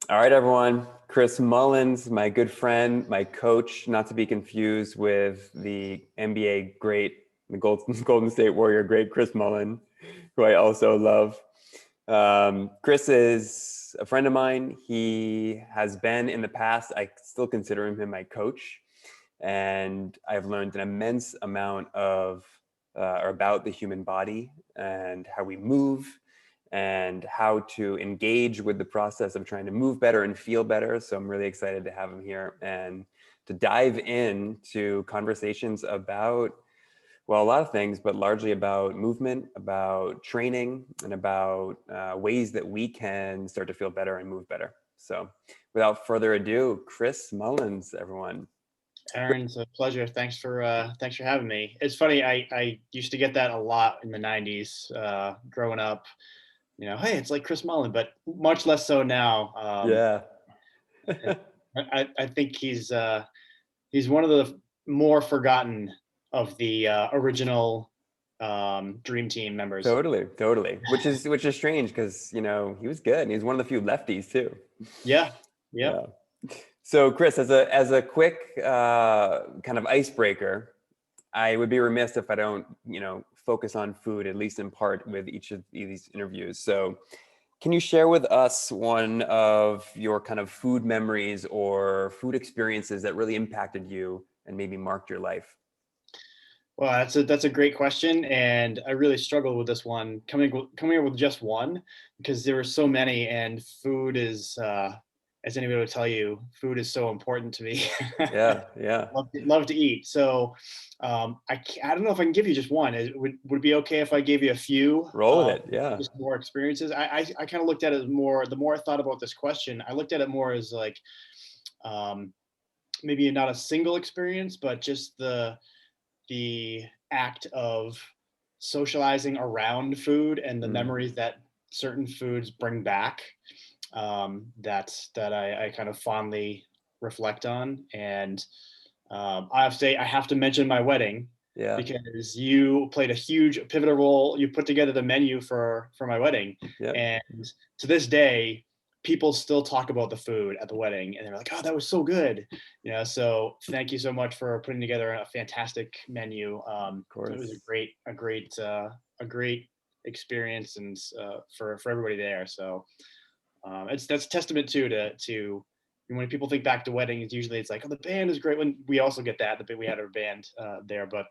All right, everyone. Chris Mullins, my good friend, my coach, not to be confused with the NBA great, the Golden State Warrior great Chris Mullin, who I also love. Chris is a friend of mine. He has been in the past, I still consider him my coach. And I've learned an immense amount about the human body and how we move and how to engage with the process of trying to move better and feel better. So I'm really excited to have him here and to dive into conversations about, well, a lot of things, but largely about movement, about training, and about ways that we can start to feel better and move better. So without further ado, Chris Mullins, everyone. Aaron, it's a pleasure. Thanks for having me. It's funny, I used to get that a lot in the '90s, growing up. Hey, it's like Chris Mullin, but much less so now. Yeah. I think he's one of the more forgotten of the original Dream Team members. Totally. Which is strange because he was good and he's one of the few lefties too. Yeah, yep. Yeah. So Chris, as a quick kind of icebreaker, I would be remiss if I don't focus on food, at least in part, with each of these interviews. So can you share with us one of your kind of food memories or food experiences that really impacted you and maybe marked your life? Well, that's a great question, and I really struggled with this one, coming up with just one, because there were so many, and food is, as anybody would tell you, food is so important to me. Yeah. Love to eat. So I don't know if I can give you just one. Would it be okay if I gave you a few, Roll with it. Yeah. just more experiences? I kind of looked at it more. The more I thought about this question, I looked at it more as like um, maybe not a single experience, but just the act of socializing around food and the Mm. memories that certain foods bring back, that I kind of fondly reflect on. And I have to mention my wedding Yeah. because you played a huge pivotal role. You put together the menu for my wedding, Yeah. and to this day, people still talk about the food at the wedding, and they're like, "Oh, that was so good." So thank you so much for putting together a fantastic menu. Of It was a course. great experience, and for everybody there. So that's testament to when people think back to weddings, usually it's like, oh, the band is great. When we also get that, we had our band there, but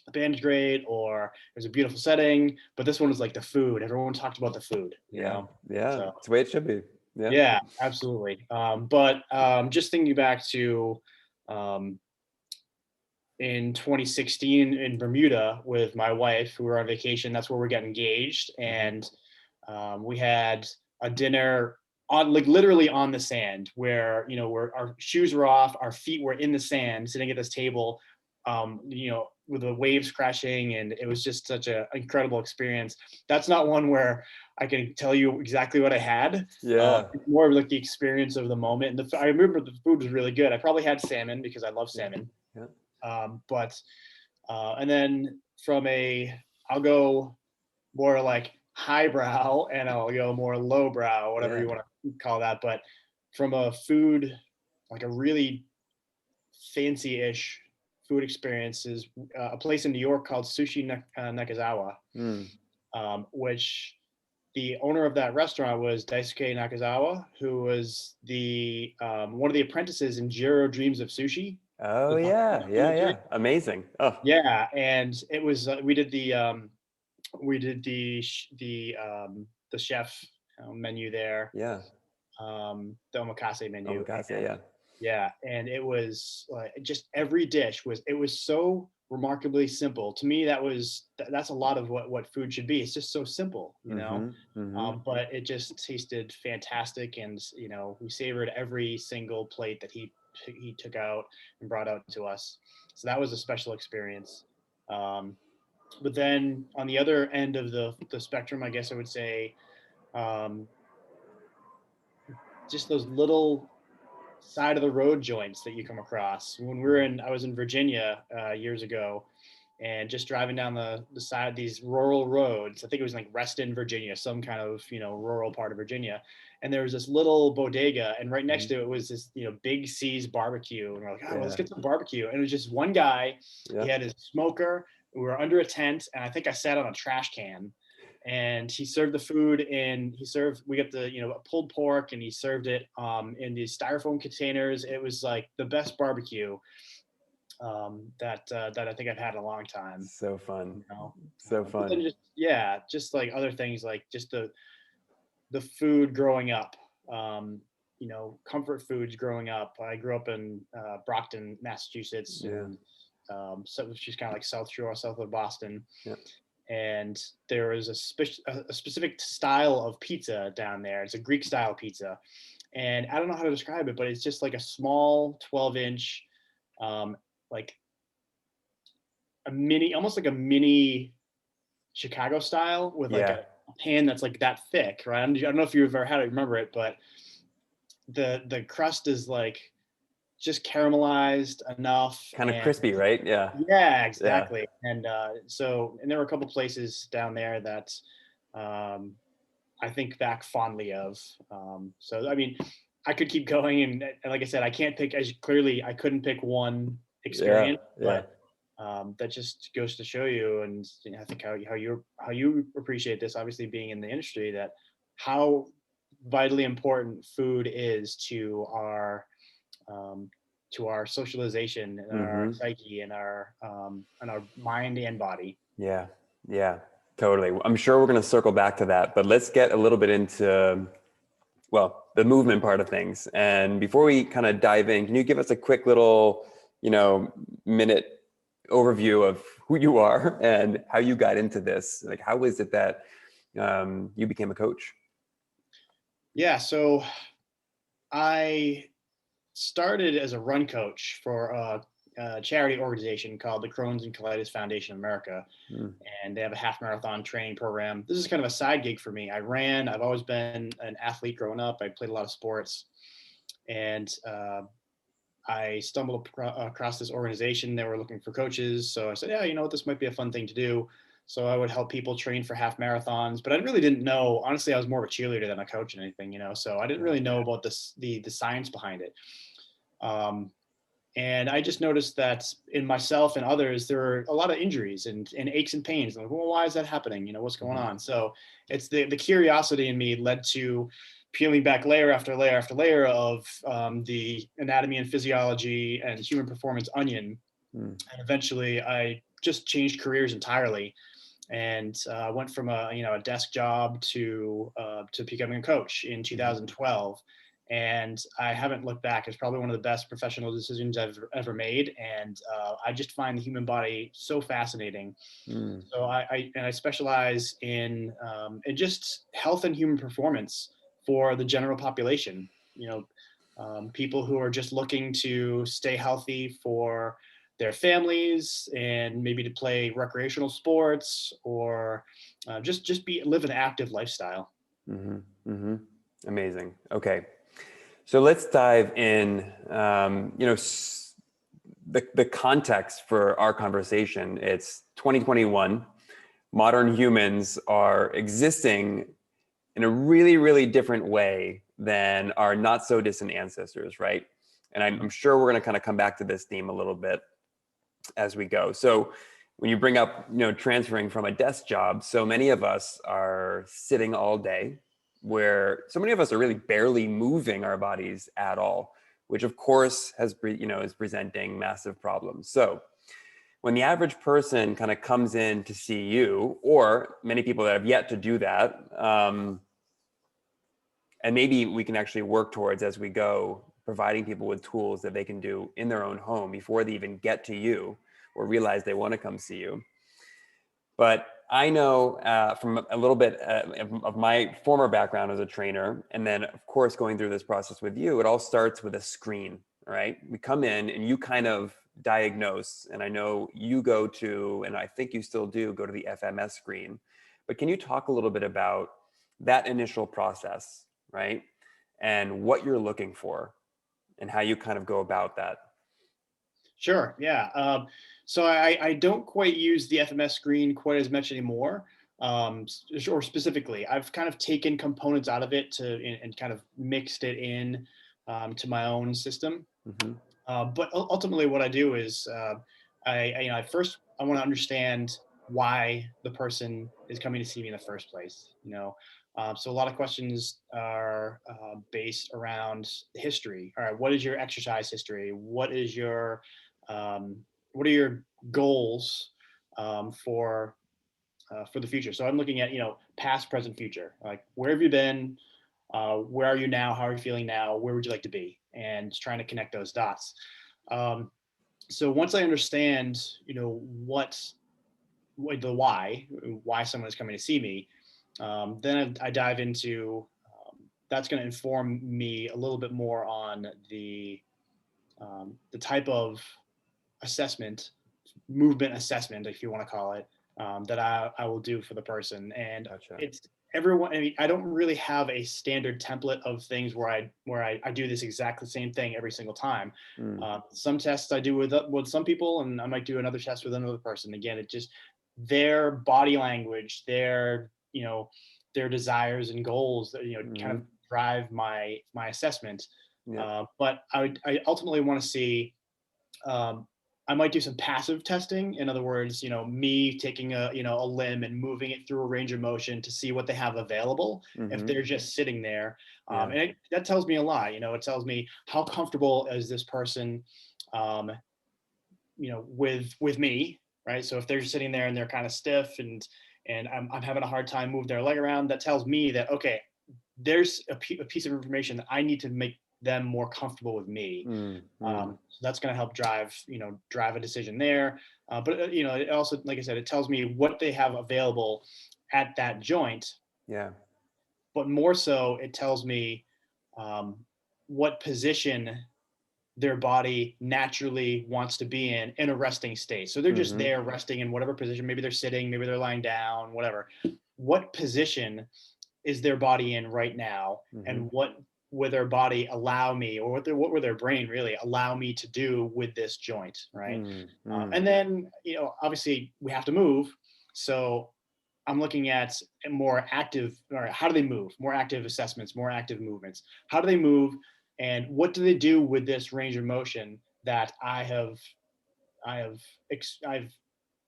the band is great, or it was a beautiful setting. But this one was like the food. Everyone talked about the food. Yeah. So It's the way it should be. Yeah. yeah, absolutely. But just thinking back to um, in 2016 in Bermuda with my wife, who were on vacation. That's where we got engaged, Mhm. and we had a dinner on, like, literally on the sand, where where our shoes were off, our feet were in the sand, sitting at this table, with the waves crashing, and it was just such an incredible experience. That's not one where I can tell you exactly what I had. Yeah. It's more of like the experience of the moment. And I remember the food was really good. I probably had salmon because I love Yeah. salmon. Yeah. But and then I'll go more like highbrow, and I'll go more lowbrow, whatever Yeah. you want to call that. But from a food, like a really fancy-ish food experience is a place in New York called Nakazawa, Mm. which the owner of that restaurant was Daisuke Nakazawa, who was the one of the apprentices in Jiro Dreams of Sushi, Oh the documentary. yeah. Amazing. Oh, Yeah, and it was we did the chef menu there, yeah. the omakase menu, Omakase. and Yeah. yeah, and it was like just every dish was so remarkably simple. To me, that's a lot of what food should be. It's just so simple. Mm-hmm. But it just tasted fantastic, and we savored every single plate that he took out and brought out to us. So that was a special experience. Um, but then on the other end of the spectrum, I guess I would say, um, just those little side of the road joints that you come across. I was in Virginia years ago, and just driving down the side of these rural roads. I think it was like Reston, Virginia, some kind of rural part of Virginia, and there was this little bodega, and right next Mhm. to it was this, Big C's barbecue, and we're like, oh, well, let's Yeah. get some barbecue. And it was just one guy. He Yep. had his smoker. We were under a tent, and I think I sat on a trash can, and he served the food, and we got the, pulled pork, and he served it in these styrofoam containers. It was like the best barbecue that I think I've had in a long time. So fun. You know, So but then fun. just like other things, like just the food growing up. Um, Comfort foods growing up. I grew up in Brockton, Massachusetts, Yeah. and so which is kind of like South Shore, south of Boston. Yeah. And there is a specific style of pizza down there. It's a Greek style pizza, and I don't know how to describe it, but it's just like a small 12-inch, um, like almost like a mini Chicago style, with like Yeah. a pan that's like that thick, right? I don't know if you've ever had it, remember it, but the crust is like just caramelized enough, Kind of and crispy, right? Yeah. yeah, Yeah. exactly. And and there were a couple places down there that um, I think back fondly of. So I mean, I could keep going, and like I said, I can't pick, as clearly I couldn't pick one Yeah. experience, Yeah. but that just goes to show you, and I think how you appreciate this, obviously being in the industry, that how vitally important food is um, to our socialization and our Hmm. psyche and our mind and body. Yeah. Yeah. Totally. I'm sure we're going to circle back to that, but let's get a little bit into, well, the movement part of things. And before we kind of dive in, can you give us a quick little, minute overview of who you are and how you got into this? Like, how is it that you became a coach? Yeah, so I started as a run coach for a charity organization called the Crohn's and Colitis Foundation of America, Mm. and they have a half marathon training program. This is kind of a side gig for me. I've always been an athlete growing up. I played a lot of sports, and I stumbled across this organization. They were looking for coaches. So I said, yeah, this might be a fun thing to do. So I would help people train for half marathons, but I really didn't know. Honestly, I was more of a cheerleader than a coach and anything, so I didn't Yeah. really know about the science behind it. Um, and I just noticed that in myself and others, there were a lot of injuries and aches and pains. I'm like, well, why is that happening? What's going Mhm. on? So it's the curiosity in me led to peeling back layer after layer after layer of the anatomy and physiology and human performance onion. Mm. And eventually I just changed careers entirely, and went from a desk job to becoming a coach in Mhm. 2012, and I haven't looked back. It's probably one of the best professional decisions I've ever made, and I just find the human body so fascinating. Mm. So I specialize in just health and human performance for the general population. People who are just looking to stay healthy for their families, and maybe to play recreational sports, or just live an active lifestyle. Mhm. Mhm. Amazing. Okay. So let's dive in. The context for our conversation. It's 2021. Modern humans are existing in a really, really different way than our not so distant ancestors, right? And I'm sure we're going to kind of come back to this theme a little bit as we go. So when you bring up, transferring from a desk job, so many of us are sitting all day, where so many of us are really barely moving our bodies at all, which of course is presenting massive problems. So when the average person kind of comes in to see you, or many people that have yet to do that, and maybe we can actually work towards, as we go, providing people with tools that they can do in their own home before they even get to you or realize they want to come see you. But I know from a little bit of my former background as a trainer, and then of course going through this process with you, it all starts with a screen, right? We come in and you kind of diagnose, and I know you go to, and I think you still do, go to the FMS screen. But can you talk a little bit about that initial process, right? And what you're looking for and how you kind of go about that? Sure. Yeah. So I don't quite use the FMS screen quite as much anymore. or specifically, I've kind of taken components out of it and kind of mixed it in to my own system. Mm-hmm. But ultimately, what I do is first I want to understand why the person is coming to see me in the first place. So a lot of questions are based around history. All right, what is your exercise history? Um, what are your goals for the future? So I'm looking at past, present, future. Like, where have you been? Where are you now? How are you feeling now? Where would you like to be? And just trying to connect those dots. Um, so once I understand, what the why someone is coming to see me, then I dive into that's going to inform me a little bit more on the type of assessment, movement assessment, if you want to call it, that I will do for the person. And Gotcha. it's everyone. I mean, I don't really have a standard template of things where I do this exactly the same thing every single time. Mm. Some tests I do with some people, and I might do another test with another person. Again, it just their body language, their desires and goals that kind Mm-hmm. of drive my assessment. Yeah. But I ultimately want to see. Um, I might do some passive testing. In other words, me taking a limb and moving it through a range of motion to see what they have available. If Mm-hmm. they're just sitting there, Yeah. that tells me a lot. It tells me how comfortable is this person, um, with me, right? So if they're sitting there and they're kind of stiff and I'm having a hard time moving their leg around, that tells me that okay, there's a piece of information that I need to make them more comfortable with me. Mm-hmm. So that's going to help drive a decision there. But it also, like I said, it tells me what they have available at that joint. Yeah. But more so, it tells me um, what position their body naturally wants to be in a resting state. So they're just Mm-hmm. there resting in whatever position. Maybe they're sitting, maybe they're lying down, whatever. What position is their body in right now, Mm-hmm. and what would their body allow me, or what would their brain really allow me to do with this joint, right? Mm-hmm. And then obviously we have to move, so I'm looking at more active, or how do they move, more active assessments, more active movements. How do they move, and what do they do with this range of motion that I've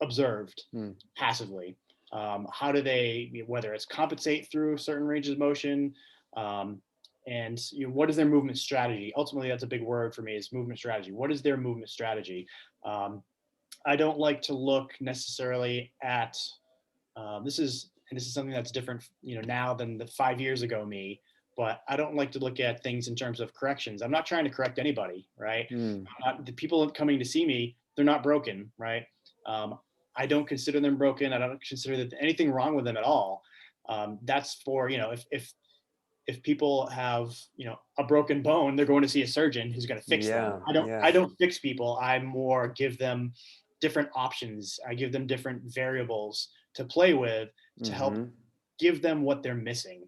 observed Mm. passively. How do they, whether it's compensate through certain ranges of motion, um, and what is their movement strategy? Ultimately, that's a big word for me, is movement strategy. What is their movement strategy? Um, I don't like to look necessarily at this is something that's different, now than the 5 years ago me. But I don't like to look at things in terms of corrections. I'm not trying to correct anybody, right? Mm. The people coming to see me, they're not broken, right? Um, I don't consider them broken. I don't consider that anything wrong with them at all. That's for if people have a broken bone, they're going to see a surgeon who's going to fix them. Yeah. I don't Yeah. I don't fix people. I more give them different options. I give them different variables to play with to help Mm-hmm. give them what they're missing,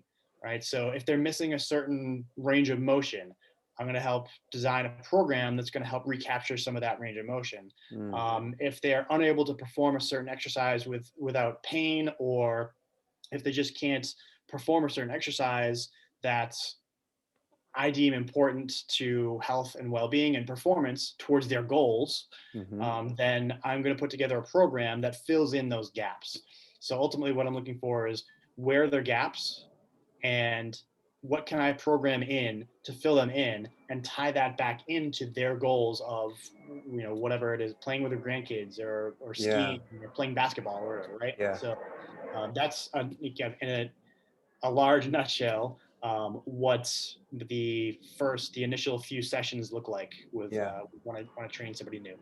right? So if they're missing a certain range of motion, I'm going to help design a program that's going to help recapture some of that range of motion. Mm. If they're unable to perform a certain exercise without pain, or if they just can't perform a certain exercise that I deem important to health and well-being and performance towards their goals, Mm-hmm. then I'm going to put together a program that fills in those gaps. So ultimately, what I'm looking for is where are their gaps, and what can I program in to fill them in and tie that back into their goals of whatever it is, playing with their grandkids, or Yeah. skiing, or playing basketball, or whatever, right? Yeah. So that's in a large nutshell, what the initial few sessions look like with Yeah. when I want to train somebody new.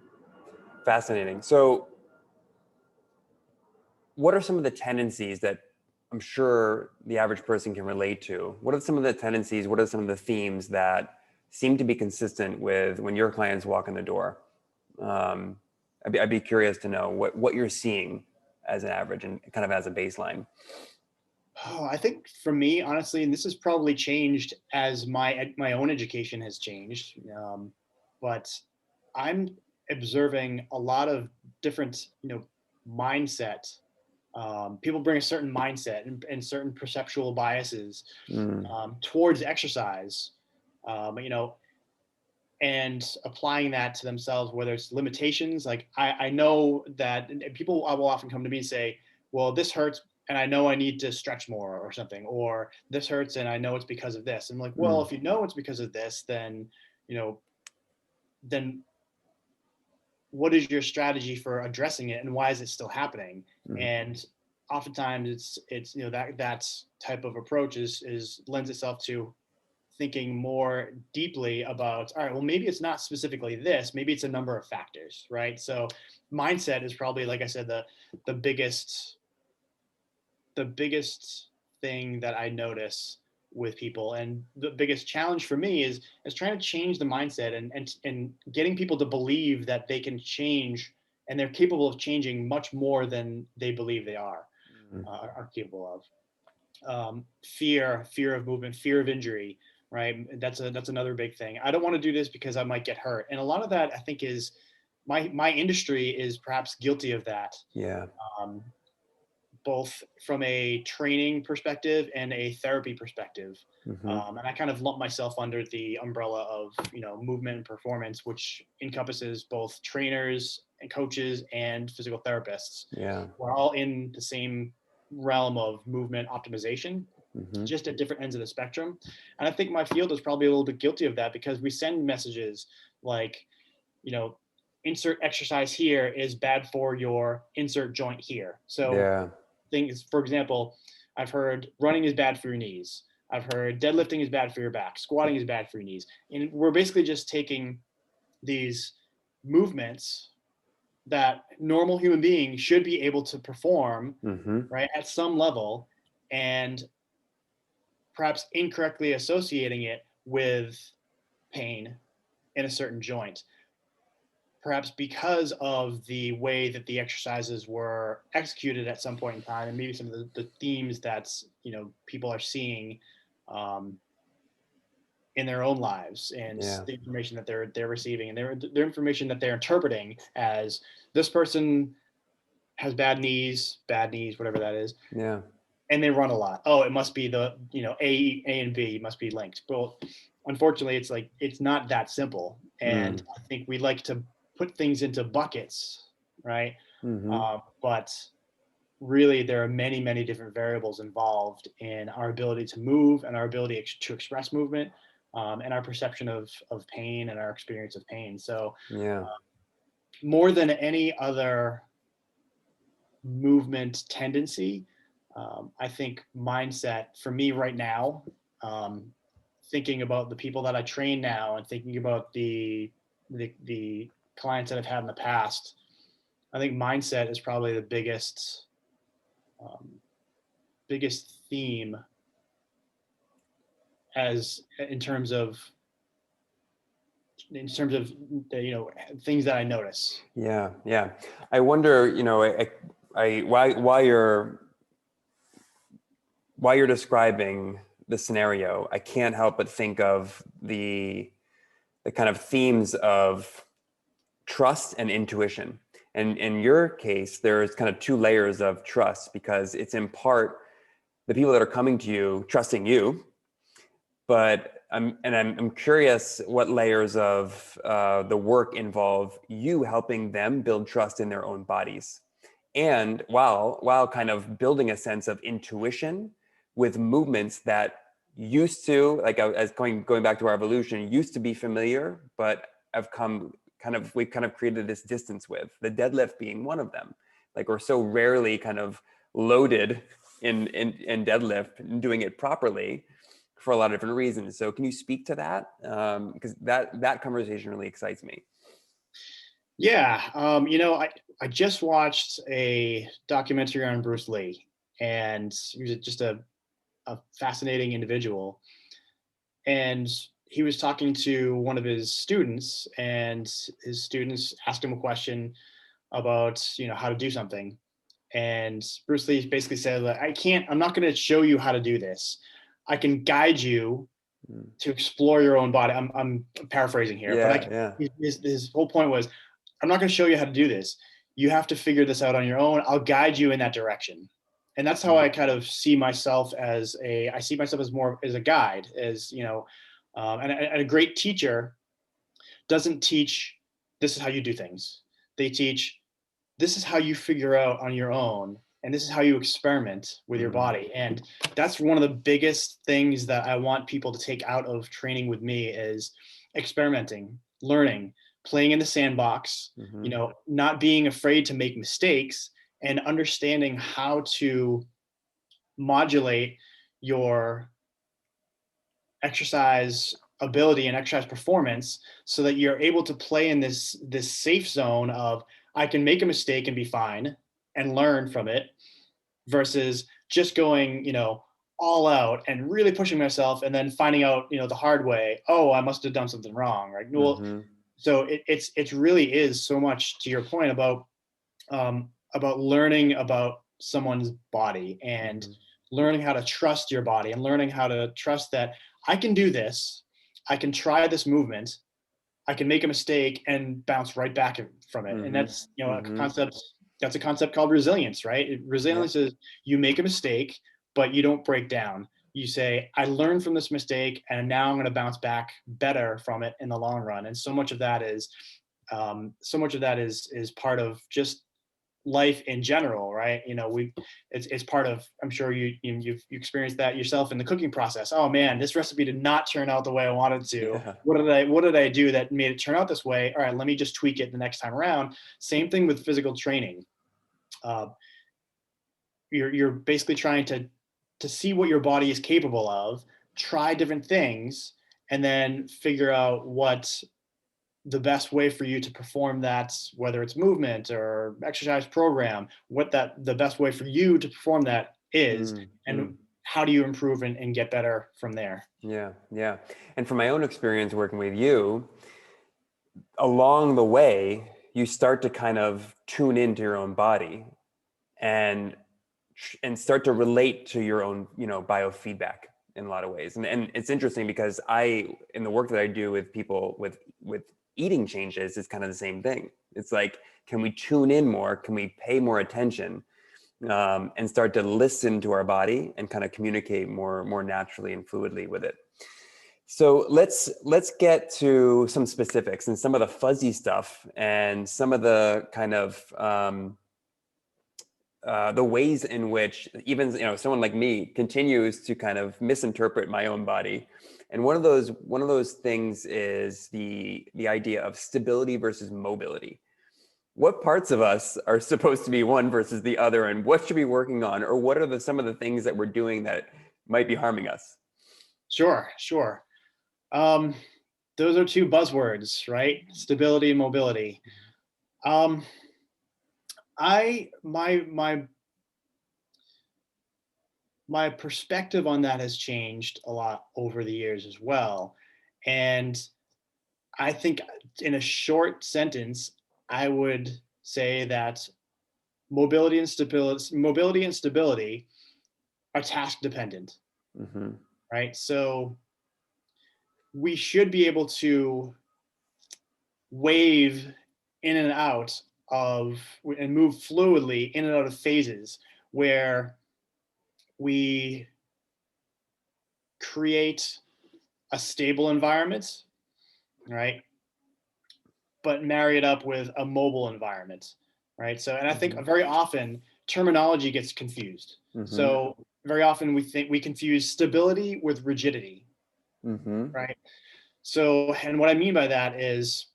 Fascinating. So, what are some of the tendencies that I'm sure the average person can relate to? What are some of the tendencies? What are some of the themes that seem to be consistent with when your clients walk in the door? Um, I'd be curious to know what you're seeing as an average and kind of as a baseline. Oh, I think for me, honestly, and this has probably changed as my own education has changed, but I'm observing a lot of different mindset People bring a certain mindset and certain perceptual biases Mm. towards exercise, you know, and applying that to themselves, whether it's limitations. Like I know that and people will often come to me and say, well, this hurts and I know I need to stretch more or something, or this hurts and I know it's because of this. I'm like, well, Mm. if you know it's because of this, then, you know, then what is your strategy for addressing it and why is it still happening? Mm. And oftentimes it's, you know, that's type of approach is lends itself to thinking more deeply about, all right, well, maybe it's not specifically this, maybe it's a number of factors, right? So mindset is probably, like I said, the biggest the biggest thing that I notice with people. And the biggest challenge for me is trying to change the mindset and getting people to believe that they can change and they're capable of changing much more than they believe they Mm. are capable of. Fear of movement, fear of injury, right? That's another big thing. I don't want to do this because I might get hurt. And a lot of that I think is my industry is perhaps guilty of that. Yeah. Um, Both from a training perspective and a therapy perspective. Mm-hmm. And I kind of lump myself under the umbrella of, you know, movement and performance, which encompasses both trainers and coaches and physical therapists. Yeah. We're all in the same realm of movement optimization, Mm-hmm. just at different ends of the spectrum. And I think my field is probably a little bit guilty of that because we send messages like, you know, insert exercise here is bad for your insert joint here. So Yeah. things, for example, I've heard running is bad for your knees. I've heard deadlifting is bad for your back. Squatting is bad for your knees. And we're basically just taking these movements that normal human beings should be able to perform, Mm-hmm. right, at some level, and perhaps incorrectly associating it with pain in a certain joint, perhaps because of the way that the exercises were executed at some point in time, and maybe some of the themes that's, you know, people are seeing um, in their own lives, and Yeah. the information that they're receiving, and their information that they're interpreting as this person has bad knees, whatever that is, Yeah. and they run a lot. Oh, it must be the, you know, A and B must be linked. Well, unfortunately, it's like it's not that simple, and Mm. I think we like to put things into buckets, right? Mm-hmm. But really, there are many different variables involved in our ability to move and our ability to express movement, and our perception of pain and our experience of pain. So, Yeah. more than any other movement tendency, I think mindset for me right now, um, thinking about the people that I train now and thinking about the clients that I've had in the past, I think mindset is probably the um, biggest theme as in terms of you know, things that I notice. Yeah. Yeah. I wonder, you know, while you're describing the scenario, I can't help but think of the kind of themes of trust and intuition. And in your case, there's kind of two layers of trust because it's in part the people that are coming to you trusting you, but I'm curious what layers of the work involve you helping them build trust in their own bodies, and while kind of building a sense of intuition with movements that used to, like as going back to our evolution, used to be familiar, but have come we've kind of created this distance with the deadlift being one of them. Like we're so rarely kind of loaded in deadlift and doing it properly for a lot of different reasons. So can you speak to that? Because that conversation really excites me. Yeah, you know, I just watched a documentary on Bruce Lee, and he was just a fascinating individual. And he was talking to one of his students, and his students asked him a question about, you know, how to do something. And Bruce Lee basically said, like, I'm not going to show you how to do this. I can guide you Mm. to explore your own body. I'm paraphrasing here, but Yeah, yeah. his whole point was, I'm not going to show you how to do this. you have to figure this out on your own. I'll guide you in that direction. And that's how I kind of see myself I see myself as more as a guide, as, and a great teacher doesn't teach, this is how you do things. They teach, this is how you figure out on your own. And this is how you experiment with your body. And that's one of the biggest things that I want people to take out of training with me is experimenting, learning, playing in the sandbox, not being afraid to make mistakes, and understanding how to modulate your exercise ability and exercise performance so that you're able to play in this safe zone of, I can make a mistake and be fine and learn from it, versus just going, all out and really pushing myself and then finding out, the hard way, oh, I must have done something wrong, right? Well, so it really is so much to your point about learning about someone's body and learning how to trust your body and learning how to trust that I can do this, I can try this movement, I can make a mistake and bounce right back from it. And that's, a concept, that's a concept called resilience, right? Resilience is you make a mistake, but you don't break down. You say, I learned from this mistake and now I'm going to bounce back better from it in the long run. And so much of that is part of just life in general, right? It's part of, I'm sure you've experienced that yourself in the cooking process. Oh man, this recipe did not turn out the way I wanted to. Yeah. What did I do that made it turn out this way? All right, let me just tweak it the next time around. Same thing with physical training. You're basically trying to see what your body is capable of, try different things, and then figure out what the best way for you to perform that, whether it's movement or exercise program, the best way for you to perform that is, and how do you improve and get better from there? Yeah. Yeah. And from my own experience working with you, along the way, you start to kind of tune into your own body and start to relate to your own, biofeedback in a lot of ways. And it's interesting because in the work that I do with people with eating changes, it's kind of the same thing. It's like, can we tune in more? Can we pay more attention and start to listen to our body and kind of communicate more naturally and fluidly with it? So let's get to some specifics and some of the fuzzy stuff and some of the kind of the ways in which even someone like me continues to kind of misinterpret my own body. And one of those things is the idea of stability versus mobility. What parts of us are supposed to be one versus the other, and what should we be working on, or what are some of the things that we're doing that might be harming us? Sure. Those are two buzzwords, right? Stability and mobility. My perspective on that has changed a lot over the years as well. And I think in a short sentence, I would say that mobility and stability are task dependent, right? So we should be able to wave in and out and move fluidly in and out of phases where we create a stable environment, right? But marry it up with a mobile environment, right? So, and I think very often terminology gets confused. So very often we confuse stability with rigidity, right? So, and what I mean by that is,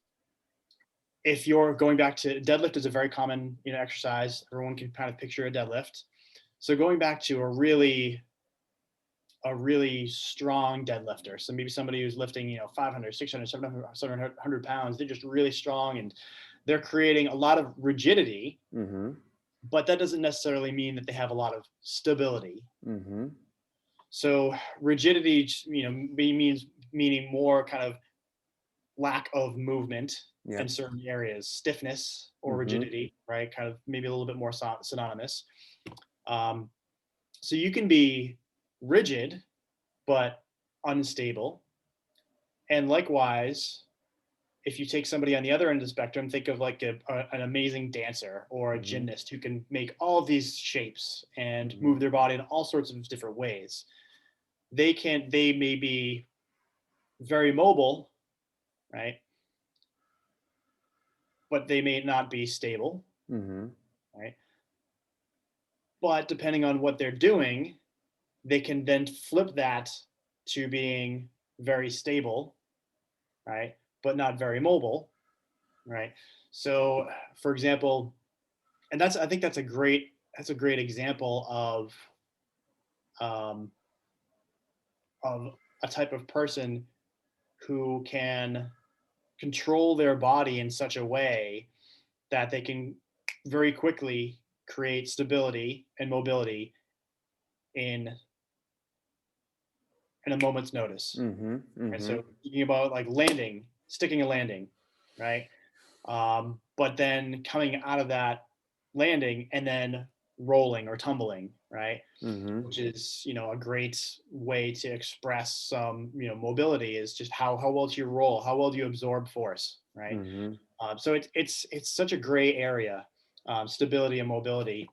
if you're going back to deadlift is a very common, exercise. Everyone can kind of picture a deadlift. So going back to a really strong deadlifter. So maybe somebody who's lifting, 500, 600, 700 pounds, they're just really strong and they're creating a lot of rigidity, but that doesn't necessarily mean that they have a lot of stability. So rigidity, meaning more kind of lack of movement in certain areas, stiffness or rigidity, right? Kind of maybe a little bit more synonymous. So you can be rigid, but unstable. And likewise, if you take somebody on the other end of the spectrum, think of like an amazing dancer or a Mm-hmm. gymnast who can make all of these shapes and Mm-hmm. move their body in all sorts of different ways. They may be very mobile, right? But they may not be stable, Mm-hmm. right? But depending on what they're doing, they can then flip that to being very stable, right? But not very mobile, right? So, for example, and I think that's a great example um, of a type of person who can control their body in such a way that they can very quickly create stability and mobility in a moment's notice. Mm-hmm. Right. Mm-hmm. So thinking about like sticking a landing, right? But then coming out of that landing and then rolling or tumbling, right? Mm-hmm. Which is, a great way to express some, mobility is just how well do you roll? How well do you absorb force, right? Mm-hmm. So it's such a gray area, stability and mobility.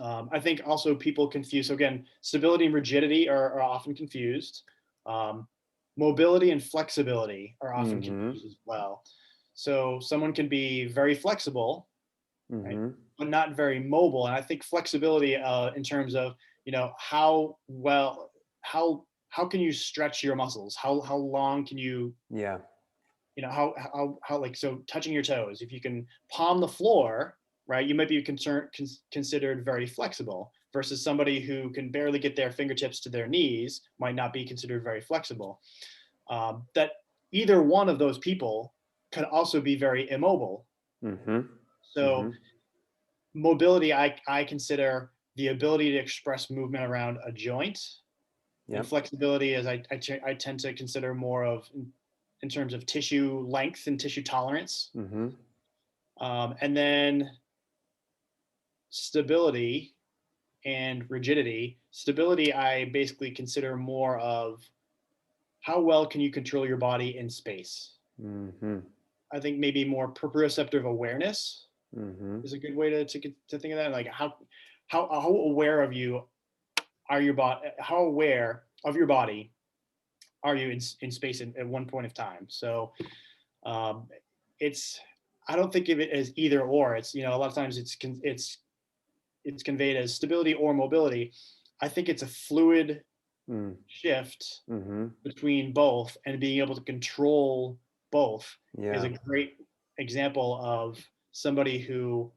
I think also people confuse. So again, stability and rigidity are often confused. Um, Mobility and flexibility are often Mm-hmm. confused as well. So someone can be very flexible, right, Mm-hmm. but not very mobile. And I think flexibility, in terms of how well how can you stretch your muscles? How long can you Yeah. how like, so touching your toes, if you can palm the floor, right, you might be considered very flexible, versus somebody who can barely get their fingertips to their knees might not be considered very flexible. That either one of those people could also be very immobile. Mm-hmm. Mm-hmm. So mobility, I consider the ability to express movement around a joint, and Yep. flexibility is I tend to consider more of in terms of tissue length and tissue tolerance. Mm-hmm. And then stability and rigidity. Stability, I basically consider more of how well can you control your body in space. Mm-hmm. I think maybe more proprioceptive awareness Mm-hmm. is a good way to think of that. Like how aware of you are your body? How aware of your body are you in space at one point of time? So um, it's I don't think of it as either or. It's a lot of times it's conveyed as stability or mobility. I think it's a fluid Mm. shift Mm-hmm. between both, and being able to control both is Yeah. a great example of somebody who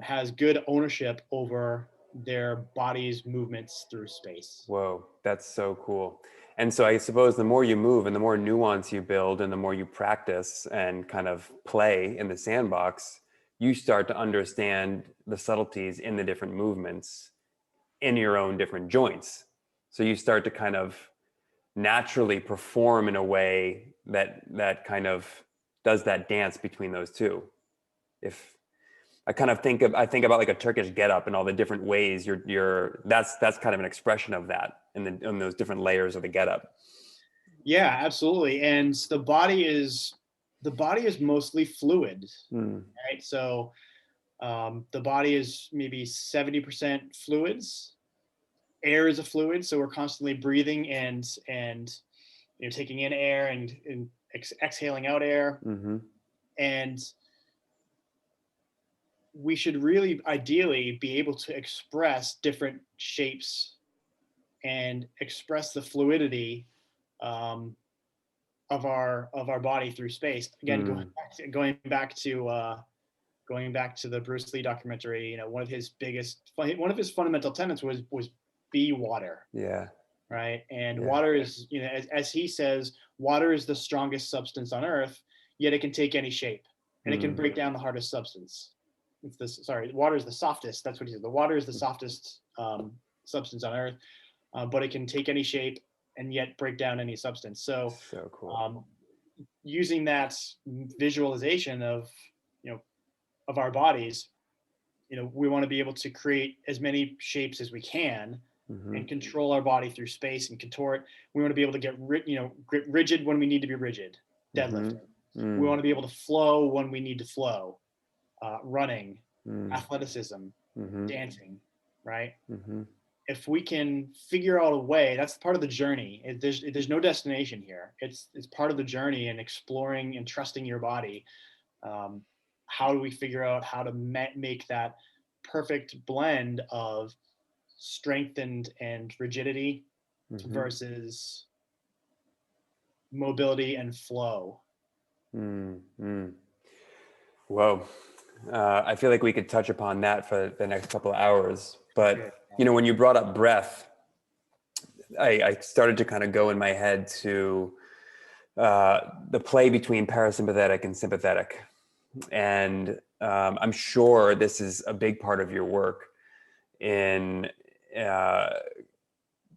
has good ownership over their body's movements through space. Whoa, that's so cool. And so I suppose the more you move and the more nuance you build and the more you practice and kind of play in the sandbox, you start to understand the subtleties in the different movements in your own different joints. So you start to kind of naturally perform in a way that kind of does that dance between those two. If I think about like a Turkish getup and all the different ways that's kind of an expression of that in those different layers of the getup. Yeah, absolutely. And the body is mostly fluid, Mm, right? So the body is maybe 70% fluids. Air is a fluid, so we're constantly breathing and taking in air and exhaling out air. mm-hmm, And we should really ideally be able to express different shapes and express the fluidity um, of our body through space. Again, mm, going back to the Bruce Lee documentary, one of his fundamental tenets was be water, yeah, right? And yeah, water is, as he says, water is the strongest substance on earth, yet it can take any shape, and it can mm, break down the hardest substance. Water is the softest. That's what he said. The water is the softest substance on earth, but it can take any shape and yet break down any substance. So so cool. using that visualization of of our bodies, we want to be able to create as many shapes as we can Mm-hmm, and control our body through space and contort. We want to be able to get rigid when we need to be rigid, mm-hmm, deadlifting. We Mm, want to be able to flow when we need to flow, running, mm, athleticism, mhm, dancing, right? mhm, If we can figure out a way, that's part of the journey. There's no destination here. It's part of the journey and exploring and trusting your body. Um, how do we figure out how to make that perfect blend of strength and rigidity mhm, versus mobility and flow? mm, mm. Whoa. I feel like we could touch upon that for the next couple of hours. Good. But, when you brought up breath, I started to kind of go in my head to the play between parasympathetic and sympathetic. And I'm sure this is a big part of your work in uh,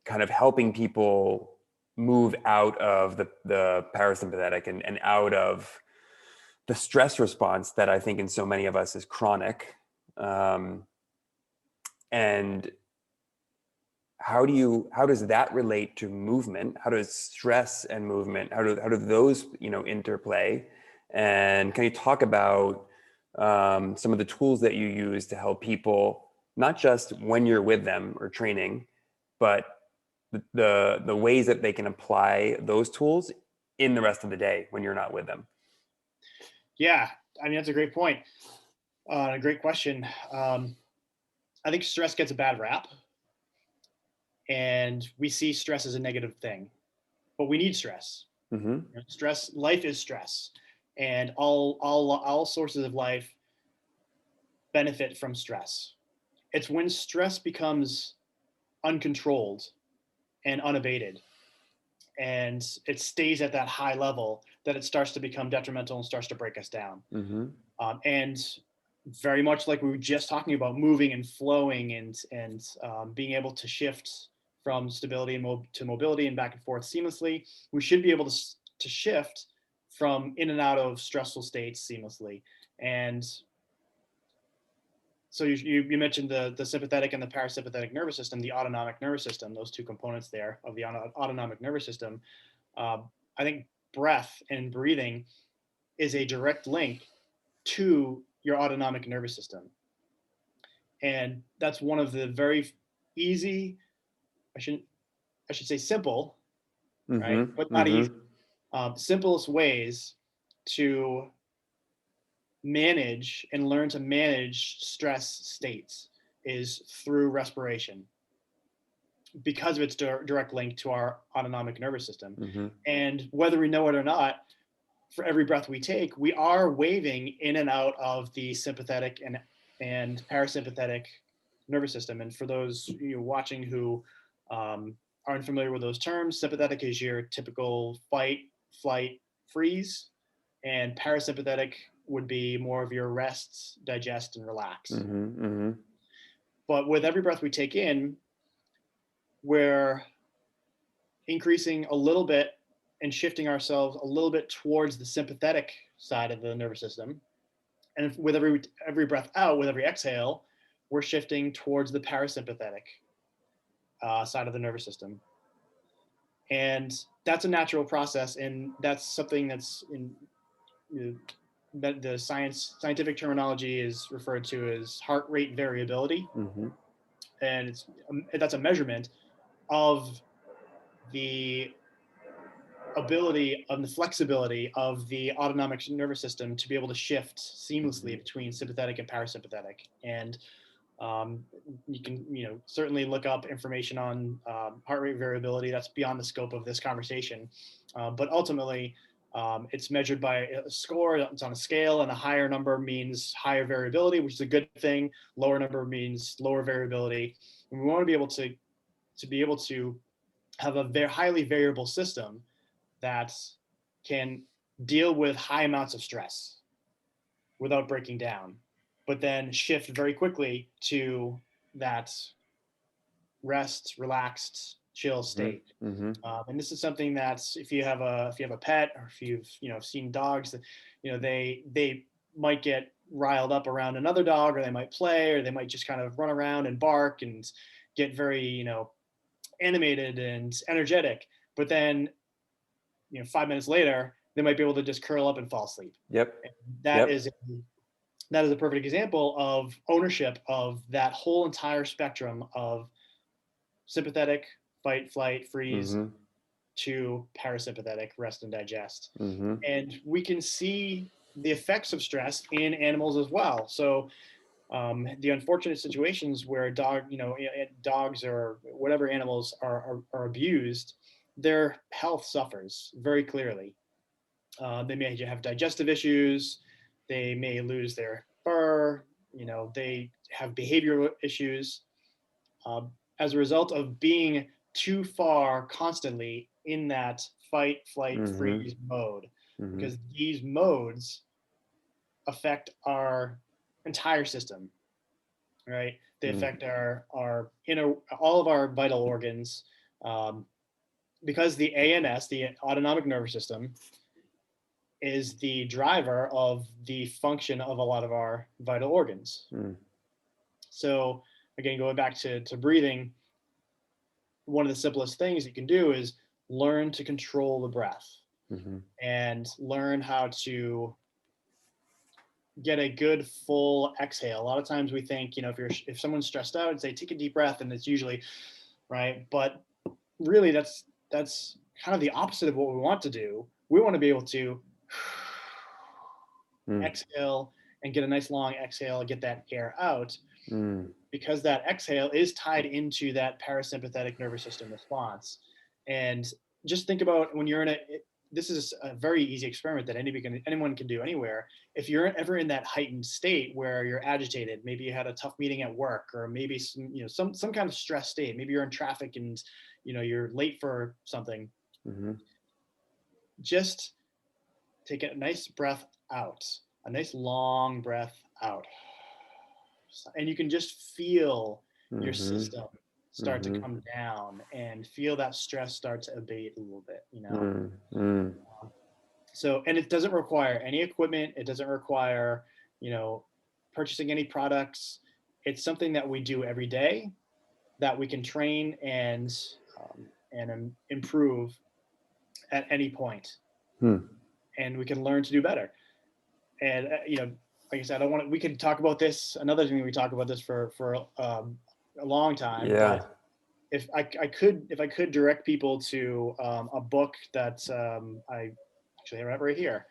kind of helping people move out of the parasympathetic and out of the stress response that I think in so many of us is chronic. Um, and how does that relate to movement? How does stress and movement, how do those, interplay? And can you talk about some of the tools that you use to help people, not just when you're with them or training, but the ways that they can apply those tools in the rest of the day when you're not with them? Yeah, I mean that's a great point. A great question. I think stress gets a bad rap, and we see stress as a negative thing, but we need stress. Mm-hmm. Stress, life is stress, and all sources of life benefit from stress. It's when stress becomes uncontrolled and unabated, and it stays at that high level that it starts to become detrimental and starts to break us down. Mm-hmm. And very much like we were just talking about, moving and flowing and being able to shift from stability to mobility and back and forth seamlessly, we should be able to shift from in and out of stressful states seamlessly. And so you mentioned the sympathetic and the parasympathetic nervous system, the autonomic nervous system, those two components there of the autonomic nervous system. I think breath and breathing is a direct link to your autonomic nervous system. And that's one of the very easy, I shouldn't, I should say simple, right? Mm-hmm. But not easy, Mm-hmm. simplest ways to manage and learn to manage stress states is through respiration because of its direct link to our autonomic nervous system. Mm-hmm. And whether we know it or not, for every breath we take, we are waving in and out of the sympathetic and parasympathetic nervous system. And for those watching who aren't familiar with those terms, sympathetic is your typical fight, flight, freeze, and parasympathetic would be more of your rest, digest, and relax. Mm-hmm. Mm-hmm. But with every breath we take in, we're increasing a little bit and shifting ourselves a little bit towards the sympathetic side of the nervous system. And with every breath out, with every exhale, we're shifting towards the parasympathetic side of the nervous system. And that's a natural process, and that's something that's in that the scientific terminology is referred to as heart rate variability, Mm-hmm. and that's a measurement of the ability of the flexibility of the autonomic nervous system to be able to shift seamlessly between sympathetic and parasympathetic. And you can certainly look up information on heart rate variability. That's beyond the scope of this conversation, but ultimately it's measured by a score. It's on a scale, and a higher number means higher variability, which is a good thing. Lower number means lower variability, and we want to be able to have a very highly variable system that can deal with high amounts of stress without breaking down, but then shift very quickly to that rest, relaxed, chill state. Mm-hmm. And this is something that if you have a pet, or if you've seen dogs, that they might get riled up around another dog, or they might play, or they might just kind of run around and bark and get very animated and energetic. But then 5 minutes later, they might be able to just curl up and fall asleep. Yep. That Yep. is a perfect example of ownership of that whole entire spectrum of sympathetic, fight, flight, freeze, Mm-hmm. to parasympathetic, rest and digest. Mm-hmm. And we can see the effects of stress in animals as well. So the unfortunate situations where dogs or whatever animals are abused, their health suffers very clearly. They may have digestive issues. They may lose their fur. They have behavioral issues as a result of being too far constantly in that fight, flight, Mm-hmm. freeze mode. Mm-hmm. Because these modes affect our entire system, right? They affect our all of our vital organs, um, because the ANS, the autonomic nervous system, is the driver of the function of a lot of our vital organs. Mm-hmm. So again, going back to breathing, one of the simplest things you can do is learn to control the breath Mm-hmm. and learn how to get a good full exhale. A lot of times we think, if someone's stressed out, and say take a deep breath, and it's usually right, but really that's kind of the opposite of what we want to do. We want to be able to exhale and get a nice long exhale, get that air out, because that exhale is tied into that parasympathetic nervous system response. And just think about when you're this is a very easy experiment that anyone can do anywhere. If you're ever in that heightened state where you're agitated, maybe you had a tough meeting at work, or maybe some kind of stress state, maybe you're in traffic and you're late for something, just take a nice breath out, a nice long breath out, and you can just feel your system start to come down and feel that stress start to abate a little bit, So, and it doesn't require any equipment. It doesn't require, purchasing any products. It's something that we do every day that we can train and improve at any point. And we can learn to do better. And, like I said, we could talk about this. Another thing, we talk about this for a long time, but if I could direct people to a book that I actually have right here.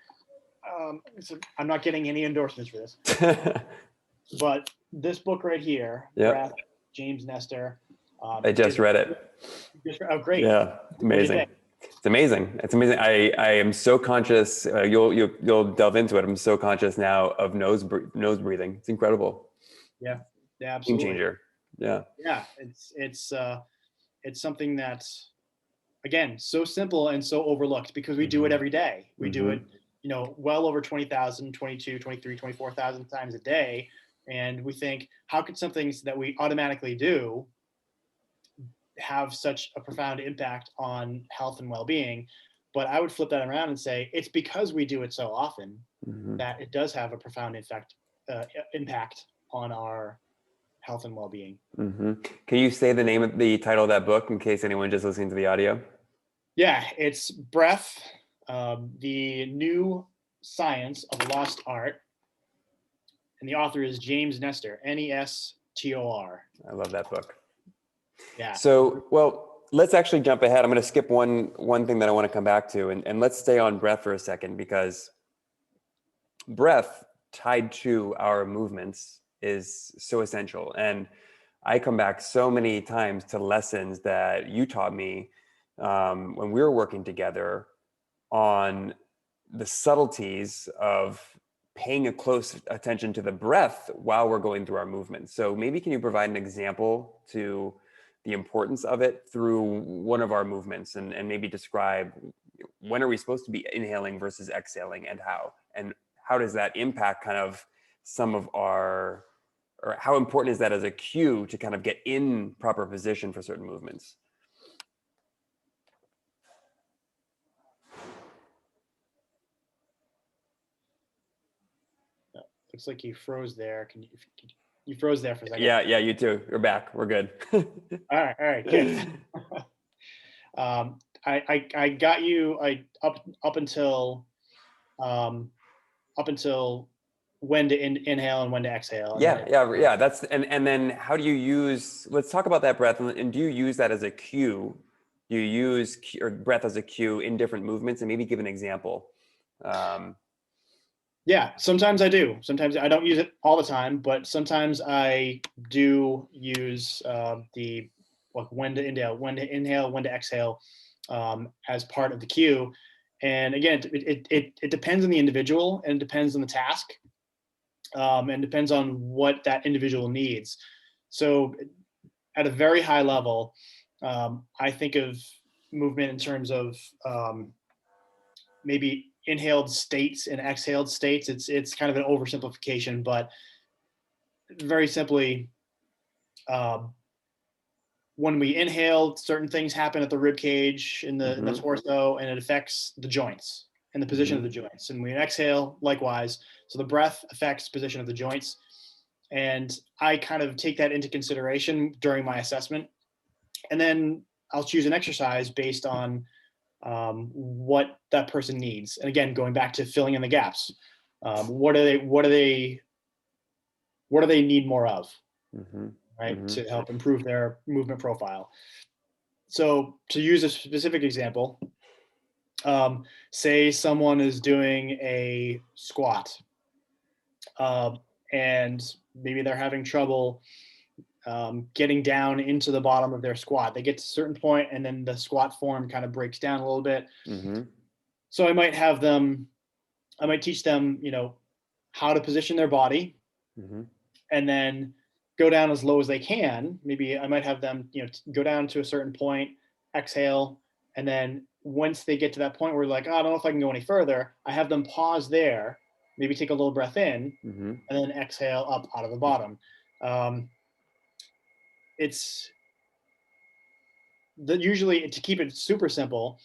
I'm not getting any endorsements for this, but this book right here, Breath, James Nestor. I just read it. Oh, great! Yeah, amazing. It's amazing. It's amazing. I am so conscious. You'll delve into it. I'm so conscious now of nose breathing. It's incredible. Yeah, absolutely. Game changer. Yeah. Yeah, it's something that's, again, so simple and so overlooked because we do it every day. We do it, well over 20,000, 22, 23, 24,000 times a day. And we think, how could some things that we automatically do have such a profound impact on health and well-being? But I would flip that around and say, it's because we do it so often that it does have a profound impact on our health and well-being. Can you say the title of that book in case anyone just listening to the audio? Yeah, it's Breath, the New Science of Lost Art. And the author is James Nestor, Nestor. I love that book. Yeah. So, well, let's actually jump ahead. I'm going to skip one thing that I want to come back to, and let's stay on breath for a second, because breath tied to our movements is so essential. And I come back so many times to lessons that you taught me when we were working together on the subtleties of paying a close attention to the breath while we're going through our movements. So maybe can you provide an example to the importance of it through one of our movements, and maybe describe when are we supposed to be inhaling versus exhaling, and how does that impact kind of some of our, or how important is that as a cue to kind of get in proper position for certain movements? Looks like you froze there. You froze there for a second? Yeah, you too. You're back. We're good. All right, good. I got you up until up until when to inhale and when to exhale. And Yeah. That's, and then how do you use, let's talk about that breath. And do you use that as a cue? Do you use or breath as a cue in different movements, and maybe give an example? Yeah, sometimes I do. Sometimes I don't use it all the time, but sometimes I do use the like when to inhale, when to exhale as part of the cue. And again, it depends on the individual, and it depends on the task, and depends on what that individual needs. So at a very high level, I think of movement in terms of maybe inhaled states and exhaled states. It's kind of an oversimplification, but very simply, when we inhale, certain things happen at the rib cage in the torso, and it affects the joints and the position of the joints. And when we exhale, likewise. So the breath affects position of the joints, and I kind of take that into consideration during my assessment, and then I'll choose an exercise based on what that person needs. And again, going back to filling in the gaps, what do they need more of, right? To help improve their movement profile. So to use a specific example, say someone is doing a squat, and maybe they're having trouble getting down into the bottom of their squat. They get to a certain point, and then the squat form kind of breaks down a little bit. So I might teach them, how to position their body, and then go down as low as they can. Maybe I might have them, go down to a certain point, exhale, and then once they get to that point where like, oh, I don't know if I can go any further, I have them pause there, maybe take a little breath in, and then exhale up out of the bottom. It's usually, to keep it super simple,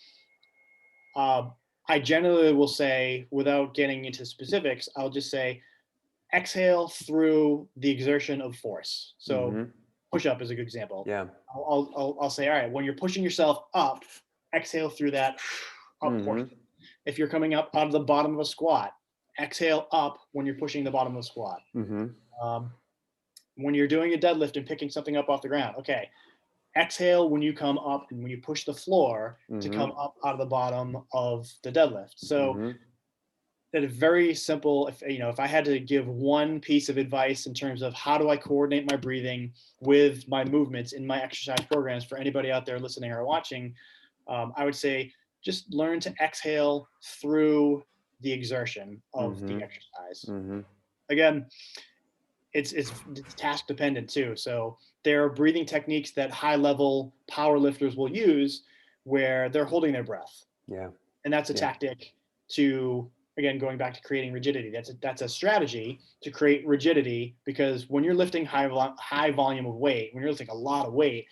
I generally will say, without getting into specifics, I'll just say exhale through the exertion of force. So push up is a good example. Yeah. I'll say, all right, when you're pushing yourself up, exhale through that up portion. If you're coming up out of the bottom of a squat, exhale up when you're pushing the bottom of the squat. When you're doing a deadlift and picking something up off the ground, okay, exhale when you come up and when you push the floor to come up out of the bottom of the deadlift. So that is very simple. If I had to give one piece of advice in terms of how do I coordinate my breathing with my movements in my exercise programs for anybody out there listening or watching, I would say just learn to exhale through the exertion of the exercise. Again, it's task dependent too. So there are breathing techniques that high level power lifters will use where they're holding their breath. Yeah. And that's a tactic to, again, going back to creating rigidity. That's a strategy to create rigidity, because when you're lifting high volume of weight, when you're lifting a lot of weight,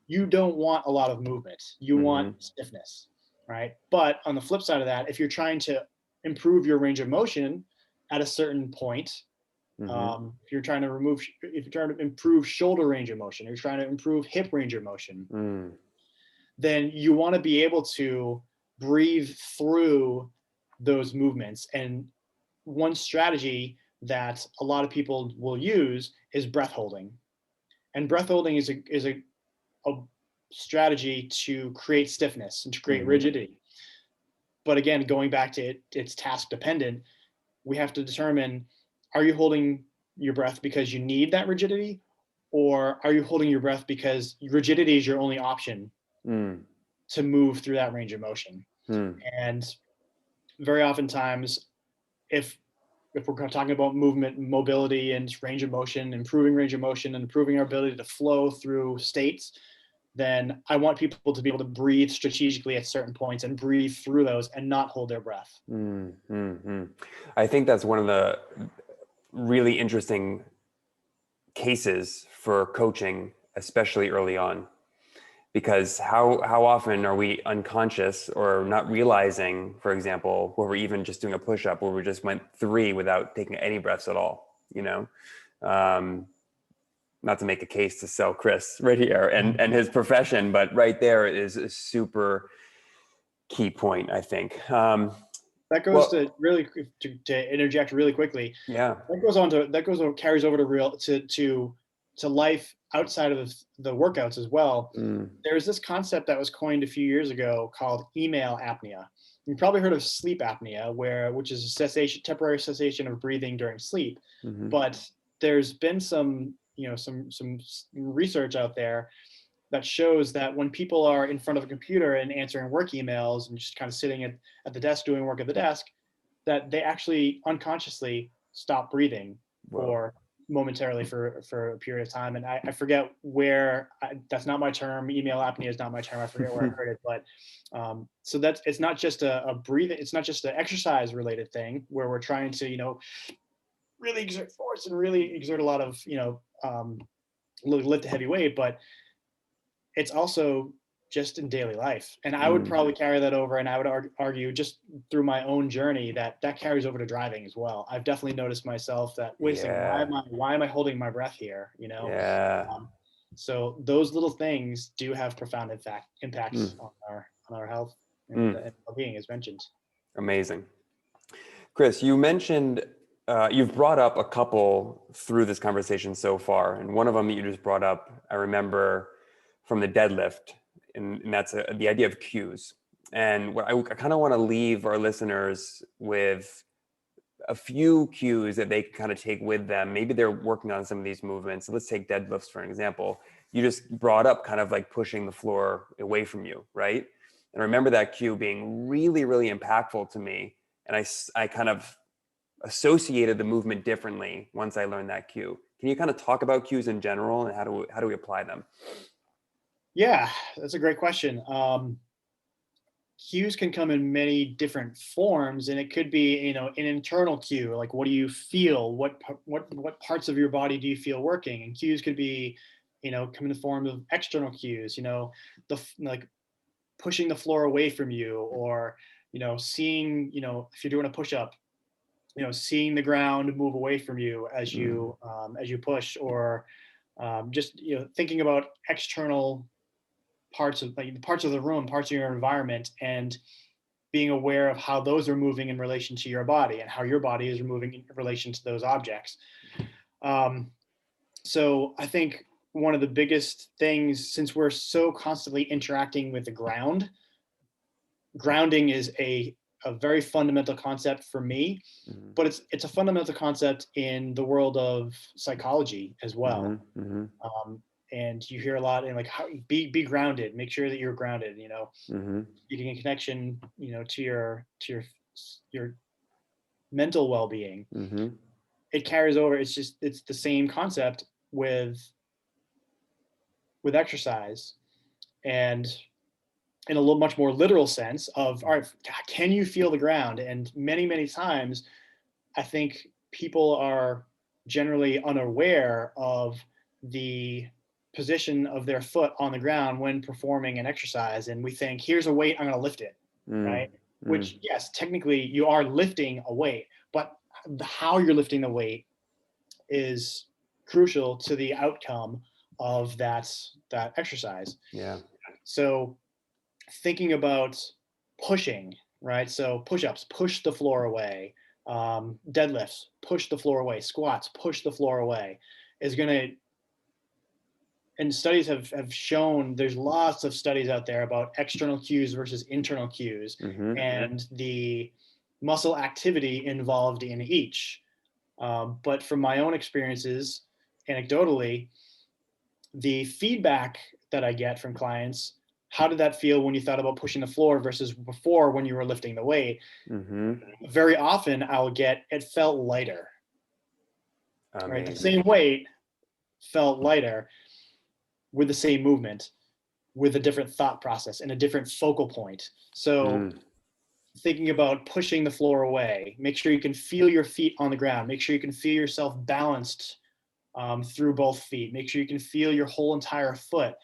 you don't want a lot of movement. You want stiffness, right? But on the flip side of that, if you're trying to improve your range of motion at a certain point, if you're trying to improve shoulder range of motion, you're trying to improve hip range of motion, then you want to be able to breathe through those movements. And one strategy that a lot of people will use is breath holding. And breath holding is a strategy to create stiffness and to create rigidity. But again, going back to it's task dependent. We have to determine, are you holding your breath because you need that rigidity, or are you holding your breath because rigidity is your only option to move through that range of motion? And very oftentimes, if we're talking about movement, mobility, and range of motion, improving range of motion and improving our ability to flow through states, then I want people to be able to breathe strategically at certain points and breathe through those and not hold their breath. I think that's one of the really interesting cases for coaching, especially early on, because how often are we unconscious or not realizing, for example, where we're even just doing a push-up where we just went 3 without taking any breaths at all, not to make a case to sell Chris right here and his profession, but right there is a super key point, I think. that goes Well, to really to interject really quickly. yeah. Carries over to life outside of the workouts as well. Mm, There's this concept that was coined a few years ago called email apnea. You've probably heard of sleep apnea, which is a temporary cessation of breathing during sleep. hmm. But there's been some research out there that shows that when people are in front of a computer and answering work emails and just kind of sitting at the desk doing work at the desk, that they actually unconsciously stop breathing Whoa. for momentarily for a period of time. And I forget where that's not my term. Email apnea is not my term. I forget where I heard it, but so it's not just a breathing. It's not just an exercise related thing where we're trying to really exert force and really exert a lot of lift a heavy weight, but it's also just in daily life. And I would Mm, probably carry that over, and I would argue just through my own journey that carries over to driving as well. I've definitely noticed myself that, wait a second, yeah. why am I holding my breath here? Yeah. Um, so those little things do have profound impacts Mm, on our health mm, and well-being, as mentioned. amazing. Chris, you mentioned you've brought up a couple through this conversation so far, and one of them that you just brought up, I remember from the deadlift, and that's the idea of cues. And what I kind of want to leave our listeners with a few cues that they can kind of take with them. Maybe they're working on some of these movements. Let's take deadlifts for an example. You just brought up kind of like pushing the floor away from you, right? And I remember that cue being really, really impactful to me. And I kind of associated the movement differently once I learned that cue. Can you kind of talk about cues in general and how do we apply them? Yeah, that's a great question. Cues can come in many different forms, and it could be an internal cue, like what do you feel, what parts of your body do you feel working. And cues could be come in the form of external cues, like pushing the floor away from you, or seeing, if you're doing a push-up, seeing the ground move away from you Mm, as you push, or just thinking about external parts of the room, parts of your environment, and being aware of how those are moving in relation to your body and how your body is moving in relation to those objects. Um, so I think one of the biggest things, since we're so constantly interacting with the ground, grounding is a very fundamental concept for me, mm, but it's a fundamental concept in the world of psychology as well. mm, mm, Um, and you hear a lot in like how be grounded, make sure that you're grounded, mm, getting a connection, to your mental well-being. mm, It carries over. It's the same concept with exercise, and in a little much more literal sense of, all right, can you feel the ground? And many times I think people are generally unaware of the position of their foot on the ground when performing an exercise. And we think, here's a weight, I'm going to lift it, mm, right? mm, Which, yes, technically you are lifting a weight, but how you're lifting the weight is crucial to the outcome of that exercise. yeah. So thinking about pushing, right? So push-ups, push the floor away. Deadlifts, push the floor away. Squats, push the floor away. Is going to, and studies have shown, there's lots of studies out there about external cues versus internal cues, Mm-hmm. and the muscle activity involved in each. But from my own experiences, anecdotally, the feedback that I get from clients, how did that feel when you thought about pushing the floor versus before when you were lifting the weight? Mm-hmm. Very often I'll get, it felt lighter, right? The Amazing. same weight felt lighter with the same movement, with a different thought process and a different focal point. So Mm, thinking about pushing the floor away, make sure you can feel your feet on the ground, make sure you can feel yourself balanced through both feet, make sure you can feel your whole entire foot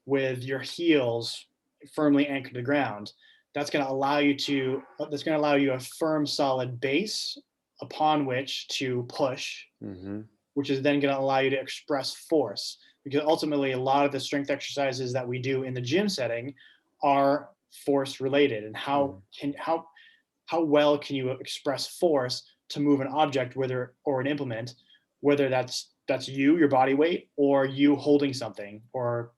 with your heels firmly anchored to the ground. That's going to allow you a firm, solid base upon which to push, mm-hmm. which is then going to allow you to express force. Because ultimately, a lot of the strength exercises that we do in the gym setting are force related, and how how well can you express force to move an object, or an implement, whether that's your body weight, or you holding something, or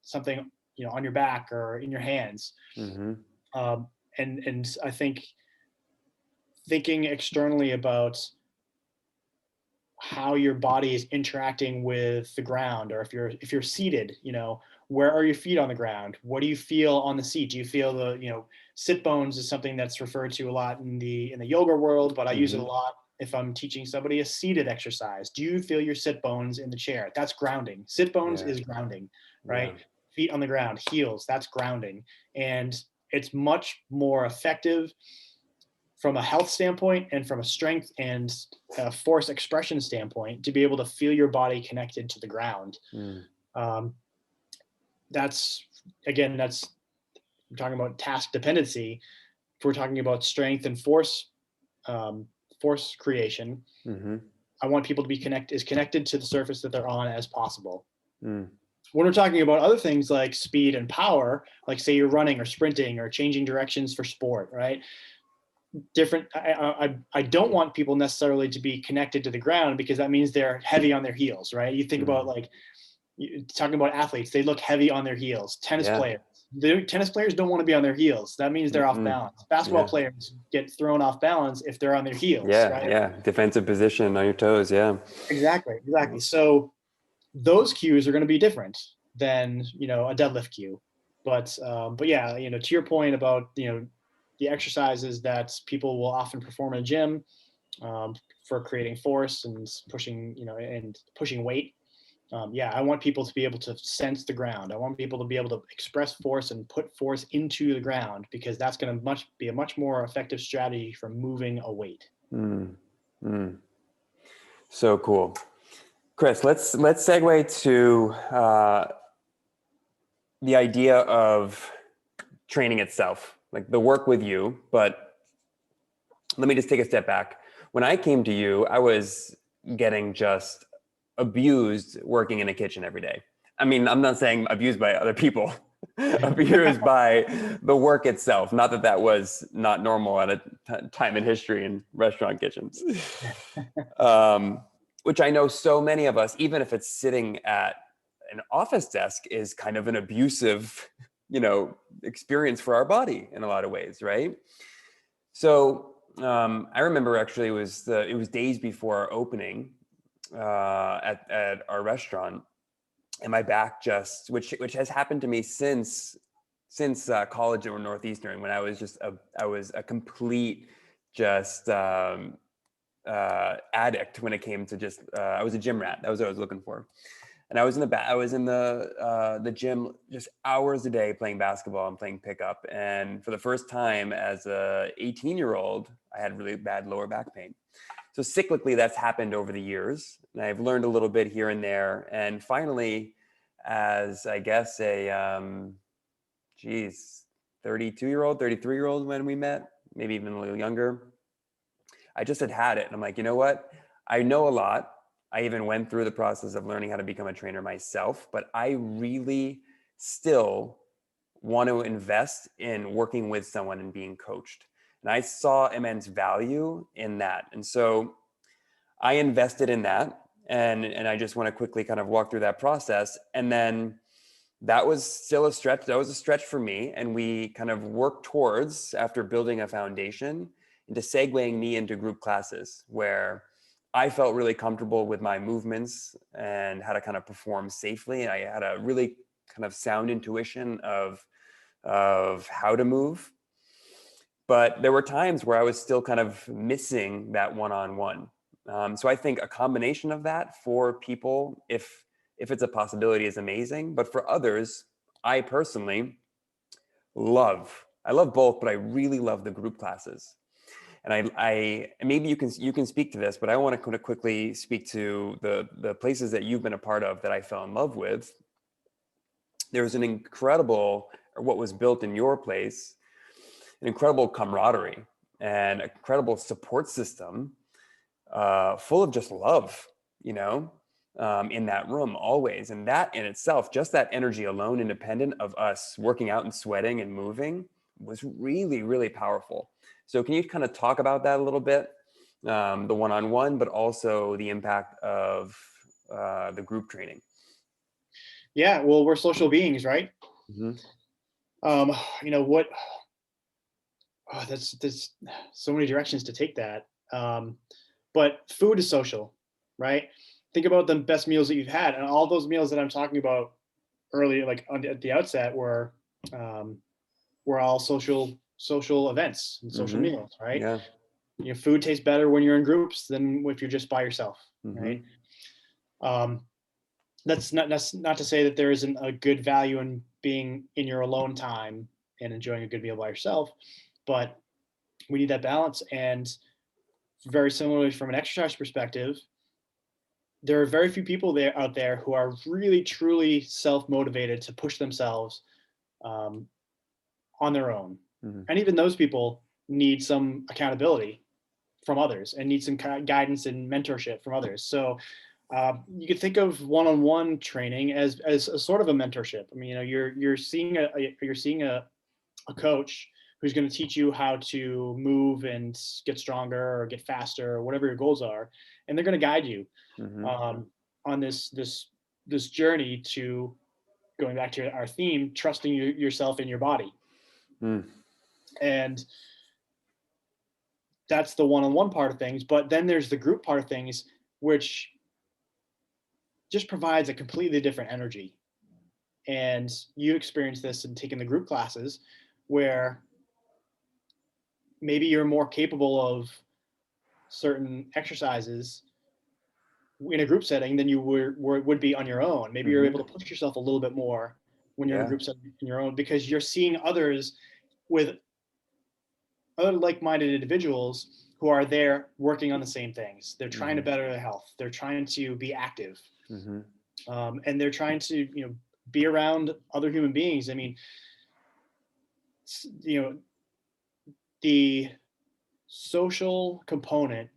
something on your back or in your hands. Mm-hmm. And I think thinking externally about how your body is interacting with the ground, or if you're seated, where are your feet on the ground? What do you feel on the seat? Do you feel sit bones is something that's referred to a lot in the yoga world, but I use it a lot if I'm teaching somebody a seated exercise. Do you feel your sit bones in the chair? That's grounding. Sit bones is grounding, right? Yeah. Feet on the ground, heels, that's grounding. And it's much more effective from a health standpoint and from a strength and force expression standpoint to be able to feel your body connected to the ground. Um, that's I'm talking about task dependency. If we're talking about strength and force, force creation, I want people to be connected to the surface that they're on as possible. When we're talking about other things like speed and power, like say you're running or sprinting or changing directions for sport, right? I don't want people necessarily to be connected to the ground, because that means they're heavy on their heels, right? You think about talking about athletes, they look heavy on their heels. Tennis players don't want to be on their heels. That means they're off balance. Basketball players get thrown off balance if they're on their heels, right? Yeah. Defensive position on your toes. Yeah. Exactly. So those cues are going to be different than a deadlift cue. But yeah, to your point about the exercises that people will often perform in a gym, for creating force and pushing weight. I want people to be able to sense the ground. I want people to be able to express force and put force into the ground, because that's going to be a much more effective strategy for moving a weight. So cool. Chris, let's segue to the idea of training itself, like the work with you. But let me just take a step back. When I came to you, I was getting just abused working in a kitchen every day. I mean, I'm not saying abused by other people, abused by the work itself. Not that that was not normal at a time in history in restaurant kitchens. Which I know so many of us, even if it's sitting at an office desk, is kind of an abusive, experience for our body in a lot of ways, right? So I remember actually it was days before our opening at our restaurant, and my back just, which has happened to me since college or Northeastern, when I was a complete just addict when it came to just I was a gym rat. That was what I was looking for. And I was in the gym just hours a day playing basketball and playing pickup. And for the first time as a 18-year-old, I had really bad lower back pain. So cyclically, that's happened over the years. And I've learned a little bit here and there. And finally, as I guess a 32-year-old, 33-year-old when we met, maybe even a little younger, I just had it. And I'm like, you know what? I know a lot. I even went through the process of learning how to become a trainer myself, but I really still want to invest in working with someone and being coached. And I saw immense value in that. And so I invested in that. And I just want to quickly kind of walk through that process. And then that was still a stretch. That was a stretch for me. And we kind of worked towards, after building a foundation, into segueing me into group classes where I felt really comfortable with my movements and how to kind of perform safely. And I had a really kind of sound intuition of how to move. But there were times where I was still kind of missing that one-on-one. So I think a combination of that for people, if it's a possibility, is amazing. But for others, I personally I love both, but I really love the group classes. And I maybe you can speak to this, but I want to kind of quickly speak to the places that you've been a part of that I fell in love with. There's an incredible, or what was built in your place, an incredible camaraderie and a incredible support system, full of just love, in that room always. And that in itself, just that energy alone, independent of us working out and sweating and moving, was really, really powerful. So can you kind of talk about that a little bit? The one-on-one, but also the impact of the group training. Yeah, well, we're social beings, right? Mm-hmm. Um, you know what? Oh, there's so many directions to take that. But food is social, right? Think about the best meals that you've had, and all those meals that I'm talking about earlier, like at the outset, um, were all social events and social Mm-hmm. meals, right? Yeah. Food tastes better when you're in groups than if you're just by yourself, Mm-hmm. right? Um, that's not to say that there isn't a good value in being in your alone time and enjoying a good meal by yourself, but we need that balance. And very similarly, from an exercise perspective, there are very few people out there who are really truly self-motivated to push themselves um, on their own. Mm-hmm. And even those people need some accountability from others and need some guidance and mentorship from others. So you could think of one-on-one training as a sort of a mentorship. I mean, you're seeing a coach who's going to teach you how to move and get stronger or get faster or whatever your goals are, and they're going to guide you Mm-hmm. on this journey to, going back to our theme, trusting yourself in your body. Mm. And that's the one-on-one part of things. But then there's the group part of things, which just provides a completely different energy. And you experience this in taking the group classes, where maybe you're more capable of certain exercises in a group setting than you would be on your own. Maybe you're Mm-hmm. able to push yourself a little bit more when you're in a Yeah. group setting in your own, because you're seeing others with other like-minded individuals who are there working on the same things. They're trying to Mm-hmm. better their health. They're trying to be active, Mm-hmm. and they're trying to be around other human beings. I mean, you know, the social component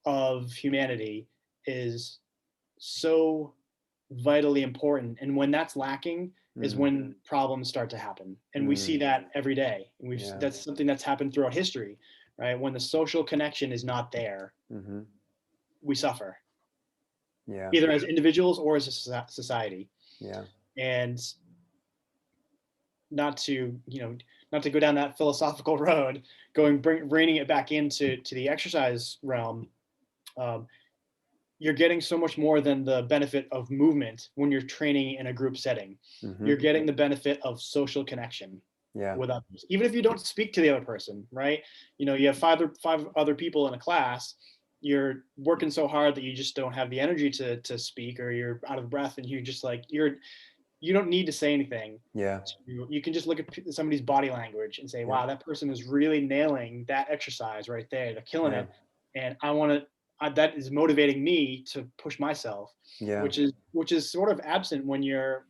of humanity is so vitally important, and when that's lacking is Mm. when problems start to happen, and we see Mm. that every day, and Yeah. that's something that's happened throughout history, right? When the social connection is not there, Mm-hmm. we suffer, Yeah. either as individuals or as a society. Yeah. And not to not to go down that philosophical road, bringing it back to the exercise realm, um, you're getting so much more than the benefit of movement when you're training in a group setting. Mm-hmm. You're getting the benefit of social connection Yeah. with others, even if you don't speak to the other person, right? You have five other people in a class. You're working so hard that you just don't have the energy to speak, or you're out of breath, and you don't need to say anything. Yeah. You can just look at somebody's body language and say, Yeah. wow, that person is really nailing that exercise right there. They're killing Yeah. it. And I want to, that is motivating me to push myself, Yeah. which is sort of absent when you're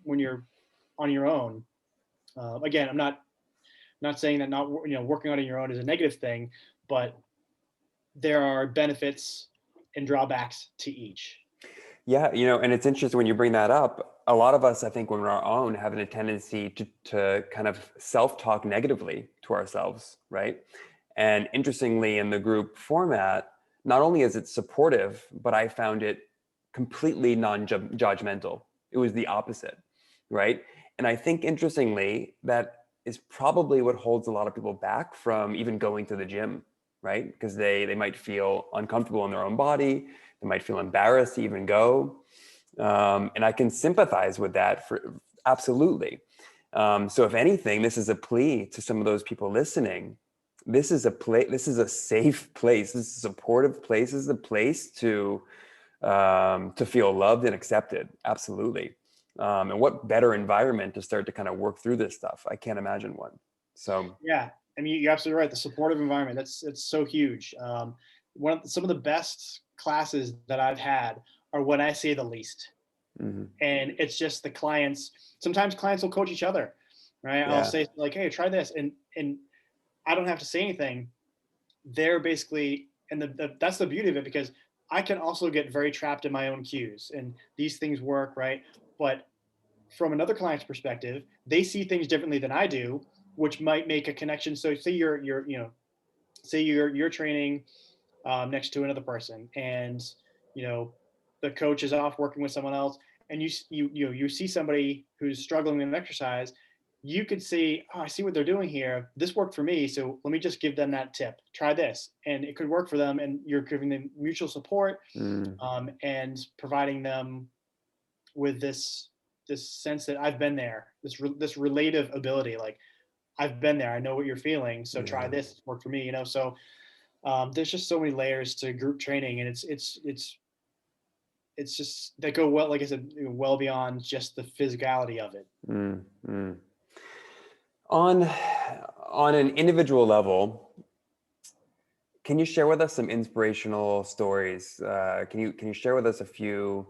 on your own. Again, I'm not saying that not working on your own is a negative thing, but there are benefits and drawbacks to each. Yeah, and it's interesting when you bring that up. A lot of us, I think, when we're our own, have a tendency to kind of self-talk negatively to ourselves, right? And interestingly, in the group format, not only is it supportive, but I found it completely non-judgmental. It was the opposite, right? And I think, interestingly, that is probably what holds a lot of people back from even going to the gym, right? Because they might feel uncomfortable in their own body. They might feel embarrassed to even go. And I can sympathize with that for absolutely. So if anything, this is a plea to some of those people listening. This is a safe place. This is a supportive place. This is a place to feel loved and accepted. Absolutely. And what better environment to start to kind of work through this stuff? I can't imagine one. So Yeah, I mean, you're absolutely right. The supportive environment, it's so huge. Some of the best classes that I've had are when I say the least, mhm. and it's just the clients. Sometimes clients will coach each other, right? I'll Yeah, say like, "Hey, try this," and I don't have to say anything. They're basically, and that's the beauty of it, because I can also get very trapped in my own cues, and these things work, right? But from another client's perspective, they see things differently than I do, which might make a connection. So say say you're training next to another person, and the coach is off working with someone else, and you see somebody who's struggling with an exercise. You could see, oh, I see what they're doing here. This worked for me, so let me just give them that tip. Try this, and it could work for them. And you're giving them mutual support, Mm, and providing them with this sense that I've been there. This relative ability, like I've been there. I know what you're feeling. So try yeah. this. It worked for me. So there's just so many layers to group training, and it's just that go well, like I said, well beyond just the physicality of it. Mm, mm. On an individual level, can you share with us some inspirational stories? Can you share with us a few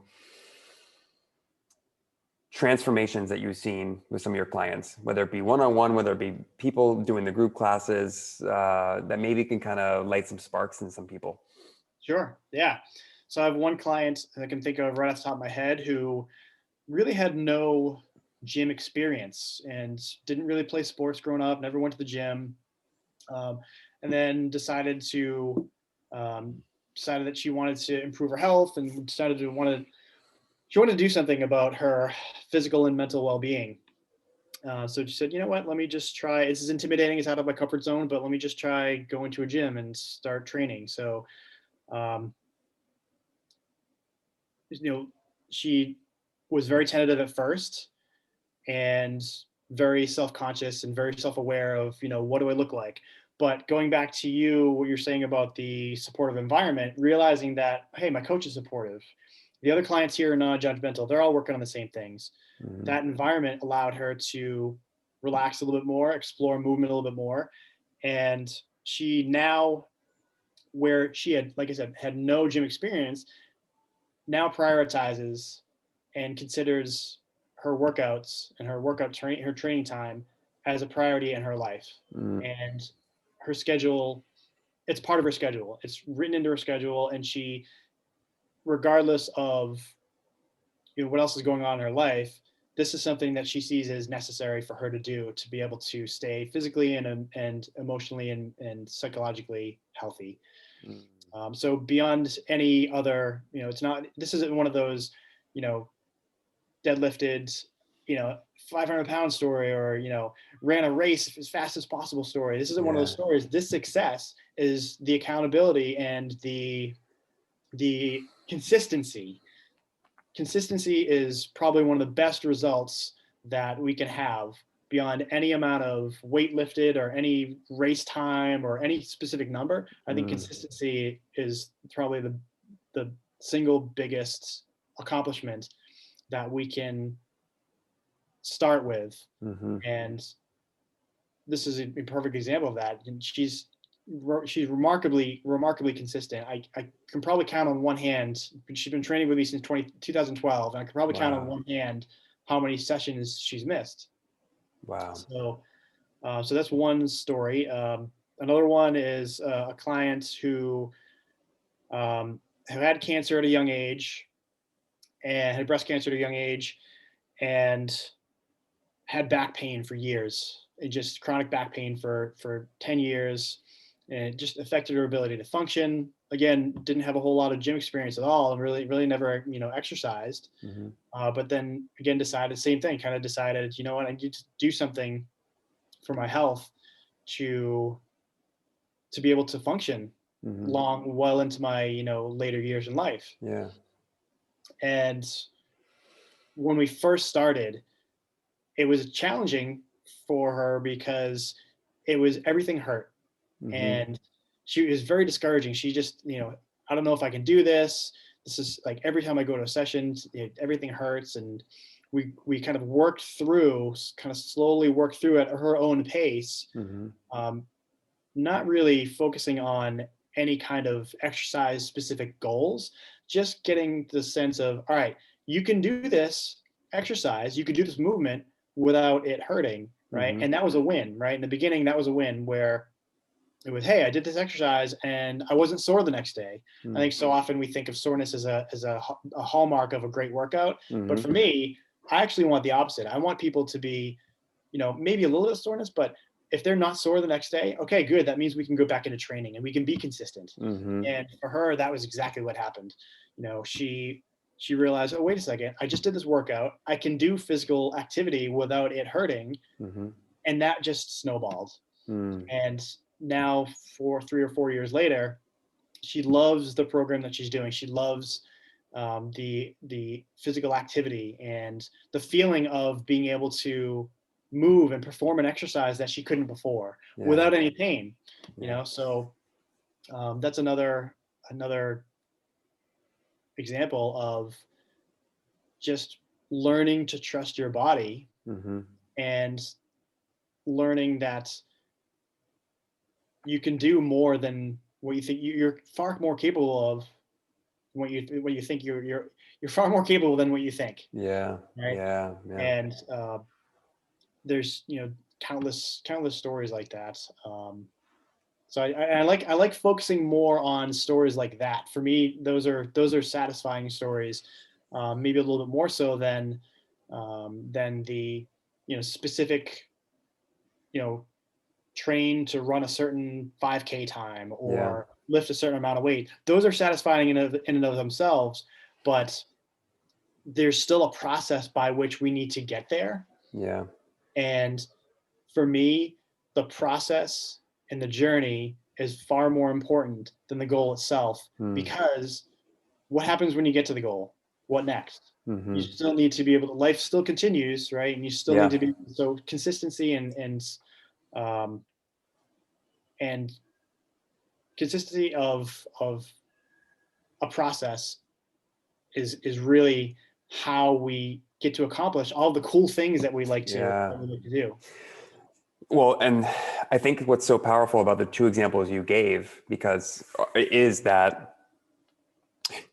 transformations that you've seen with some of your clients, whether it be one-on-one, whether it be people doing the group classes, that maybe can kind of light some sparks in some people? Sure. Yeah. So I have one client I can think of right off the top of my head who really had no gym experience and didn't really play sports growing up, never went to the gym, um, and then um, decided that she wanted to improve her health, and she wanted to do something about her physical and mental well-being. So she said, you know what, let me just try. This is intimidating. It's out of my comfort zone, but let me just try going to a gym and start training. So, um, you know, she was very tentative at first and very self-conscious and very self-aware of, what do I look like? But going back to what you're saying about the supportive environment, realizing that, hey, my coach is supportive. The other clients here are non-judgmental. They're all working on the same things. Mhm. That environment allowed her to relax a little bit more, explore movement a little bit more. And she now, where she had, like I said, had no gym experience, now prioritizes and considers her workouts and her training time as a priority in her life. Mm, And her schedule, it's part of her schedule. It's written into her schedule, and she, regardless of what else is going on in her life, this is something that she sees as necessary for her to do to be able to stay physically and emotionally and psychologically healthy. mm. So beyond any other, it's not. This isn't one of those, you know, deadlifted, 500-pound story, or ran a race as fast as possible story. This isn't one of those Yeah. stories. This success is the accountability and the consistency. Consistency is probably one of the best results that we can have beyond any amount of weight lifted or any race time or any specific number. I think Mm, consistency is probably the single biggest accomplishment that we can start with. mm-hmm. And this is a perfect example of that. And she's remarkably consistent. I can probably count on one hand. She's been training with me since 2012, and I can probably count on Wow. one hand how many sessions she's missed. Wow. So that's one story. Another one is a client who had cancer at a young age, and had breast cancer at a young age, and had back pain for years, and just chronic back pain for 10 years, and it just affected her ability to function. Again, didn't have a whole lot of gym experience at all, and really never exercised. Mm-hmm. But then again, same thing, kind of decided, you know what, I need to do something for my health to be able to function Mm-hmm. well into my later years in life. Yeah. And when we first started, it was challenging for her because everything hurt, Mm-hmm. and she was very discouraging. She just, I don't know if I can do this. This is like every time I go to a session, everything hurts. And we kind of slowly worked through at her own pace, Mm-hmm. um, not really focusing on any kind of exercise specific goals, just getting the sense of, all right, you can do this exercise, you can do this movement without it hurting, right? Mm-hmm. And that was a win, right? In the beginning, that was a win where it was, hey, I did this exercise and I wasn't sore the next day. I think so often we think of soreness as a hallmark of a great workout, but Mm-hmm. for me, I actually want the opposite. I want people to be, maybe a little bit of soreness, but if they're not sore the next day, okay, good. That means we can go back into training and we can be consistent. Mm-hmm. And for her, that was exactly what happened. She realized, oh, wait a second, I just did this workout. I can do physical activity without it hurting. Mm-hmm. And that just snowballed. Mm. And now, 3 or 4 years later, she loves the program that she's doing. She loves the physical activity and the feeling of being able to move and perform an exercise that she couldn't before without any pain. So that's another example of just learning to trust your body, Mm-hmm. and learning that you can do more than what you think. You're far more capable of what you think. You're far more capable than what you think. Yeah. Right. Yeah. Yeah. And there's countless stories like that. So I like focusing more on stories like that. For me, those are satisfying stories, maybe a little bit more so than the specific train to run a certain 5K time or lift a certain amount of weight. Those are satisfying in and of themselves, but there's still a process by which we need to get there. Yeah. And for me, the process and the journey is far more important than the goal itself, because what happens when you get to the goal? What next? Mm-hmm. You still need to be able to, life still continues, right? And you still need to be, so consistency and consistency of a process is really how we get to accomplish all the cool things that we like to do. Well, and I think what's so powerful about the two examples you gave, because is that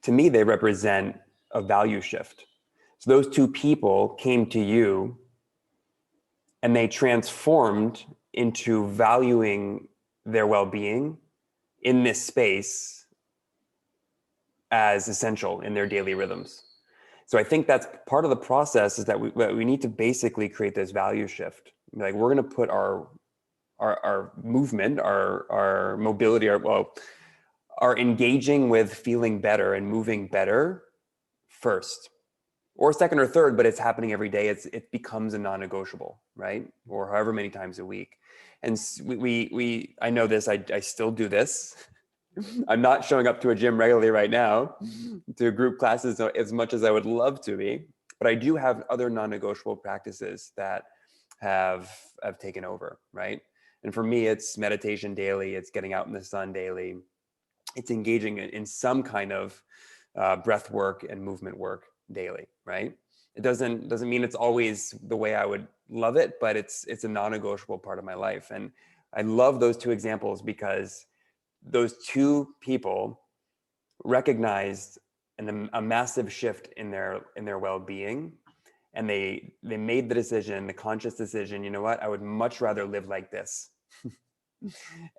to me, they represent a value shift. So those two people came to you and they transformed into valuing their well-being in this space as essential in their daily rhythms. So I think that's part of the process, is that we need to basically create this value shift. Like, we're going to put our movement, our mobility, our engaging with feeling better and moving better first, or second or third, but it's happening every day. It becomes a non-negotiable, right? Or however many times a week. And I know this, I still do this. I'm not showing up to a gym regularly right now, to group classes as much as I would love to be, but I do have other non-negotiable practices that have taken over, right? And for me, it's meditation daily. It's getting out in the sun daily. It's engaging in some kind of breath work and movement work daily, right? It doesn't mean it's always the way I would love it, but it's a non-negotiable part of my life. And I love those two examples because those two people recognized a massive shift in their well-being, and they made the decision, the conscious decision, you know what, I would much rather live like this.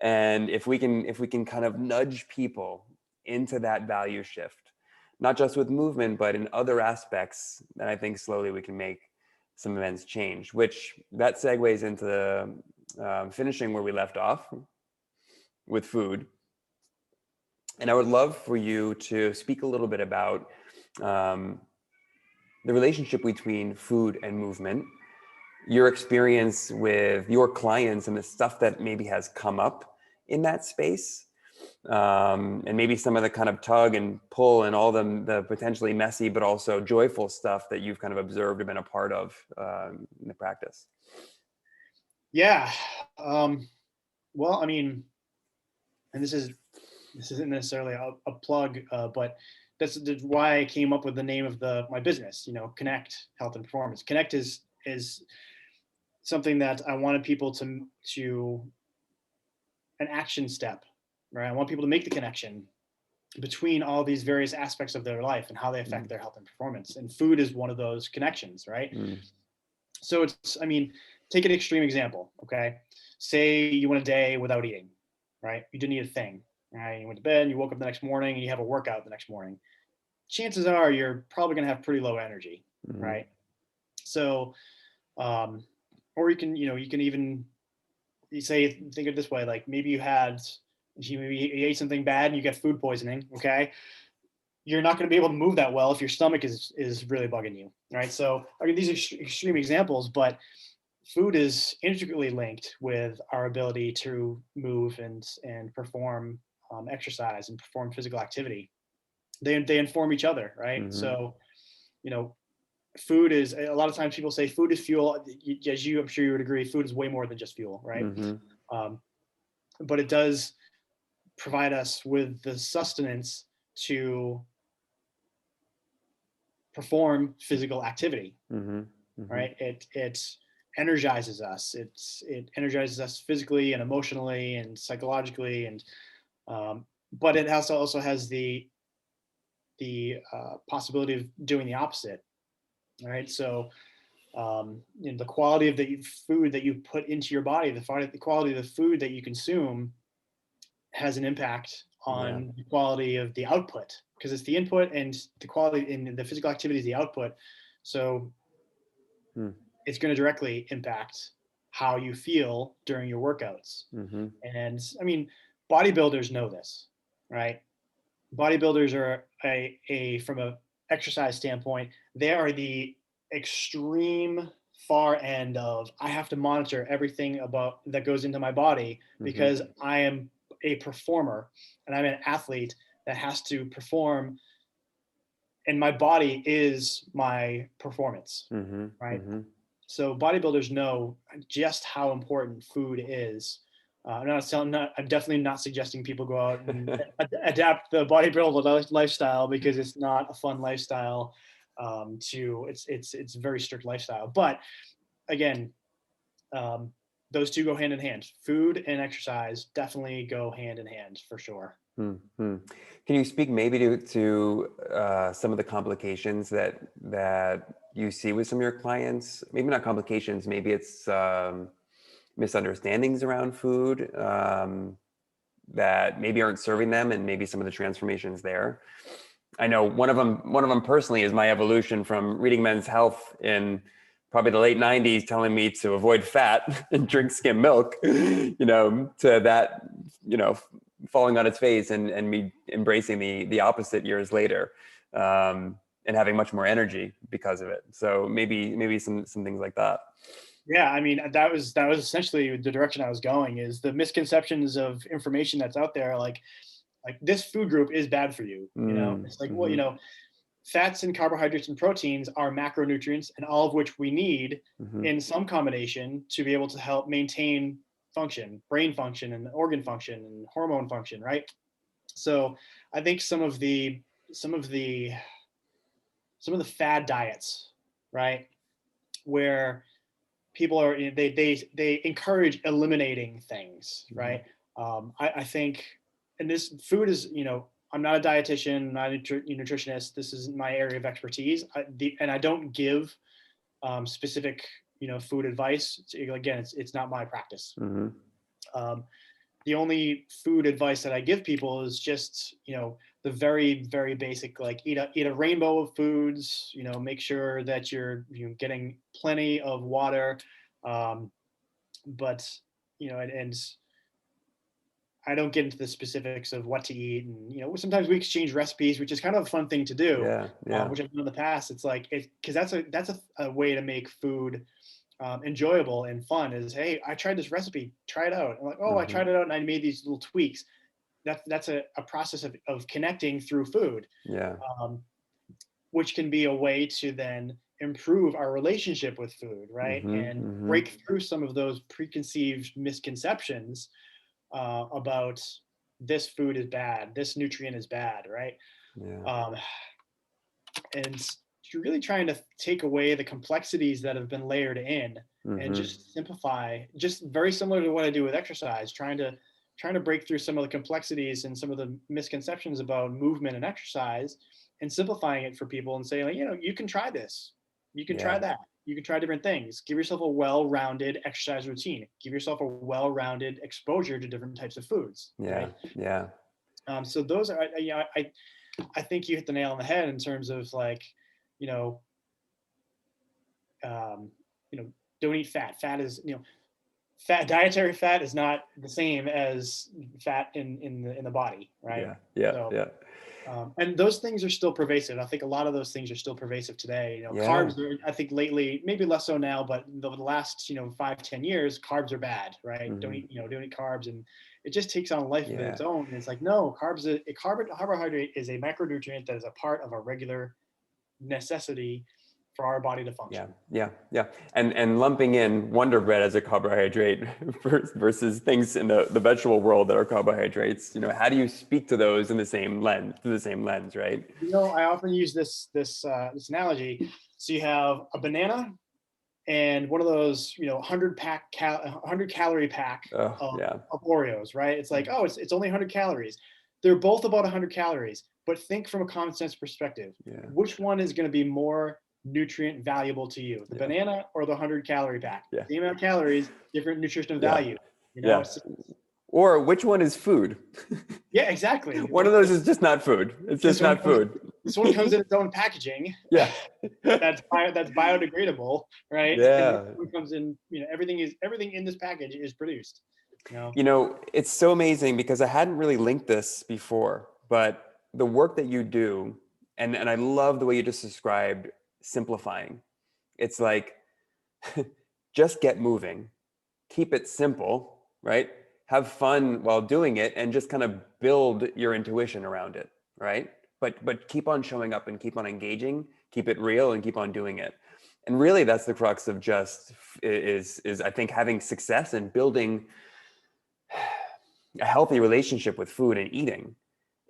And if we can kind of nudge people into that value shift, not just with movement, but in other aspects, then I think slowly we can make some immense change, which that segues into finishing where we left off with food. And I would love for you to speak a little bit about the relationship between food and movement, your experience with your clients and the stuff that maybe has come up in that space, and maybe some of the kind of tug and pull and all the potentially messy but also joyful stuff that you've kind of observed or been a part of in the practice. Yeah. Well, I mean, and this isn't necessarily a plug, but that's why I came up with the name of my business, Connect Health and Performance. Connect is something that I wanted people to an action step, right? I want people to make the connection between all these various aspects of their life and how they affect their health and performance. And food is one of those connections, right? So take an extreme example, okay? Say you went a day without eating, right? You didn't eat a thing, right? You went to bed, and you woke up the next morning, and you have a workout the next morning. Chances are you're probably going to have pretty low energy, right? So, or you can even you say, think of it this way, like maybe you ate something bad and you get food poisoning. Okay. You're not going to be able to move that well if your stomach is really bugging you. Right. So I mean, these are extreme examples, but food is intricately linked with our ability to move and perform exercise and perform physical activity. They inform each other, right? Mm-hmm. So, you know, food is, a lot of times people say food is fuel. As you, I'm sure you would agree, food is way more than just fuel, right? Mm-hmm. Um, but it does provide us with the sustenance to perform physical activity, Mm-hmm. Mm-hmm. right? It energizes us. It energizes us physically and emotionally and psychologically, and but it also has the possibility of doing the opposite, right? So the quality of the food that you put into your body, the quality of the food that you consume, has an impact Yeah. on the quality of the output, because it's the input and the quality in the physical activity is the output. So Mm. it's going to directly impact how you feel during your workouts. Mm-hmm. And I mean, bodybuilders know this, right? Bodybuilders are a from a exercise standpoint, they are the extreme far end of, I have to monitor everything about that goes into my body Mm-hmm. because I am a performer and I'm an athlete that has to perform, and my body is my performance, Mm-hmm. right? Mm-hmm. So bodybuilders know just how important food is. I'm definitely not suggesting people go out and adapt the bodybuilder lifestyle, because it's not a fun lifestyle. It's a very strict lifestyle. But again, um, those two go hand in hand. Food and exercise definitely go hand in hand for sure. Mm-hmm. Can you speak maybe to some of the complications that you see with some of your clients? Maybe not complications, maybe it's misunderstandings around food that maybe aren't serving them, and maybe some of the transformations there. I know one of them personally is my evolution from reading Men's Health in probably the late 90s telling me to avoid fat and drink skim milk, to that, falling on its face and me embracing the opposite years later, and having much more energy because of it. So maybe some things like that. Yeah, I mean, that was essentially the direction I was going. Is the misconceptions of information that's out there, like this food group is bad for you. It's like, well, Mm-hmm. fats and carbohydrates and proteins are macronutrients, and all of which we need Mm-hmm. in some combination to be able to help maintain function, brain function, and organ function, and hormone function, right? So I think some of the some of the fad diets, right, where people are, they encourage eliminating things, Mm-hmm. right? I think, and this food is, I'm not a dietitian, not a nutritionist. This is my area of expertise. And I don't give specific, food advice. Again, it's not my practice. Mm-hmm. Um, the only food advice that I give people is just, the very, very basic, like eat a rainbow of foods, make sure that you're getting plenty of water. Um, but, and I don't get into the specifics of what to eat. And, sometimes we exchange recipes, which is kind of a fun thing to do, Yeah. Yeah. which I've done in the past. It's like, because that's a way to make food enjoyable and fun. Is, hey, I tried this recipe, try it out. I'm like, oh, I Mm-hmm. tried it out and I made these little tweaks. That's a process of connecting through food, Yeah. um, which can be a way to then improve our relationship with food, right? Mm-hmm. And Mm-hmm. break through some of those preconceived misconceptions about this food is bad, this nutrient is bad, right? Yeah. Um, and you're really trying to take away the complexities that have been layered in and Mm-hmm. just simplify, just very similar to what I do with exercise, trying to break through some of the complexities and some of the misconceptions about movement and exercise, and simplifying it for people and saying, like, you can try this, you can try Yeah. that, you can try different things. Give yourself a well-rounded exercise routine. Give yourself a well-rounded exposure to different types of foods, Yeah. right? Yeah. So those are, I think you hit the nail on the head in terms of, like, you know, um, don't eat fat. Fat is, dietary fat is not the same as fat in the body, right? Yeah, yeah, So, yeah, and those things are still pervasive. I think a lot of those things are still pervasive today. yeah. Carbs are, I think lately, maybe less so now, but the last, 5-10 years, carbs are bad, right? Hmm. Don't eat carbs, and it just takes on a life of Yeah. its own. And it's like, no, carbohydrate is a macronutrient that is a part of a regular necessity for our body to Yeah, function. yeah, yeah. And lumping in Wonder Bread as a carbohydrate versus things in the vegetable world that are carbohydrates, how do you speak to those in the same lens, through the same lens, right? I often use this analogy. So you have a banana and one of those 100 calorie pack Oh, of, yeah. Oreos, right? It's like, oh, it's only 100 calories. They're both about 100 calories, but think from a common sense perspective. Yeah, Which one is going to be more nutrient valuable to you, the yeah, banana or the 100 calorie pack? yeah, Same amount of calories, different nutritional yeah, value. yeah. It's Or which one is food? Yeah, exactly. One of those is just not food. It's This just one not comes food. this one comes in its own packaging Yeah. that's biodegradable, right? And this Yeah. one comes in, everything in this package is produced. You know, It's so amazing because I hadn't really linked this before, but the work that you do, and I love the way you just described simplifying. It's like just get moving, keep it simple, right? Have fun while doing it and just kind of build your intuition around it, right? But keep on showing up and keep on engaging, keep it real and keep on doing it. And really that's the crux of just is I think having success and building a healthy relationship with food and eating.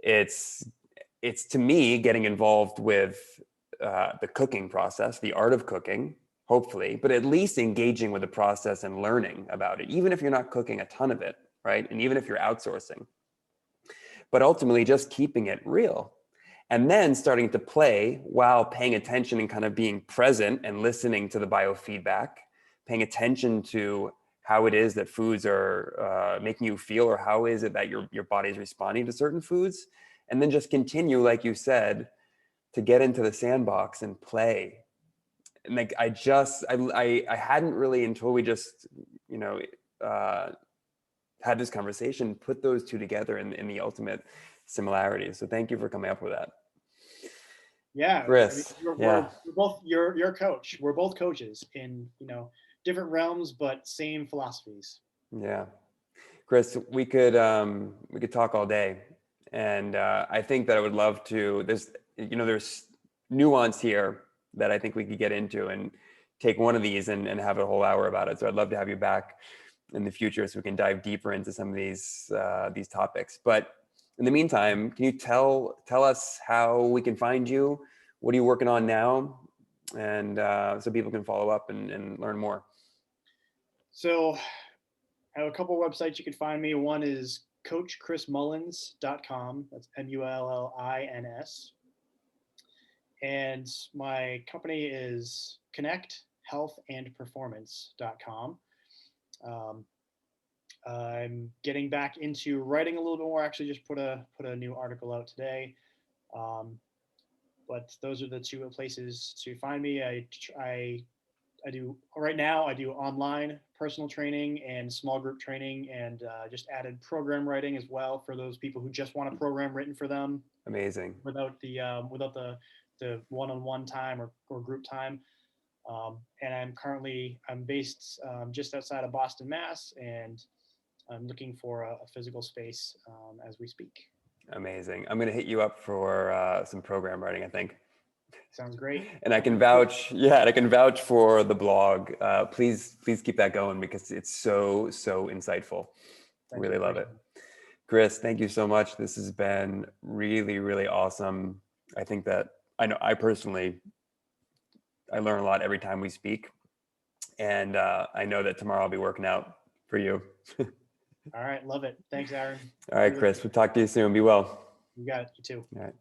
It's it's to me getting involved with the cooking process, the art of cooking, hopefully, but at least engaging with the process and learning about it, even if you're not cooking a ton of it, right? And even if you're outsourcing, but ultimately just keeping it real. And then starting to play while paying attention and kind of being present and listening to the biofeedback, paying attention to how it is that foods are making you feel, or how is it that your body is responding to certain foods. And then just continue, like you said, to get into the sandbox and play. And like I hadn't really, until we just uh, had this conversation, put those two together in the ultimate similarity. So thank you for coming up with that. yeah. I mean, Chris, we're yeah, both your coach. We're both coaches in different realms, but same philosophies. yeah. Chris, we could talk all day, and I think that I would love to. There's nuance here that I think we could get into and take one of these and have a whole hour about it. So I'd love to have you back in the future so we can dive deeper into some of these topics. But in the meantime, can you tell us how we can find you? What are you working on now? And so people can follow up and learn more. So I have a couple websites you can find me. One is coachchrismullins.com. That's Mullins. And my company is connecthealthandperformance.com. Um, I'm getting back into writing a little bit more. Actually, just put a new article out today. Um, but those are the two places to find me. I do right now. I do online personal training and small group training, and just added program writing as well for those people who just want a program written for them Amazing. without the one-on-one time or group time. And I'm based just outside of Boston, Mass, and I'm looking for a physical space as we speak. Amazing. I'm going to hit you up for some program writing, I think. Sounds great. And I can vouch, yeah, and I can vouch for the blog. Please keep that going because it's so insightful. Thank you. Really love Appreciate it. it. Chris, thank you so much. This has been really awesome. I think that I personally, I learn a lot every time we speak. And I know that tomorrow I'll be working out for you. All right. Love it. Thanks, Aaron. All right, Chris, we'll talk to you soon. Be well. You got it. You too. All right.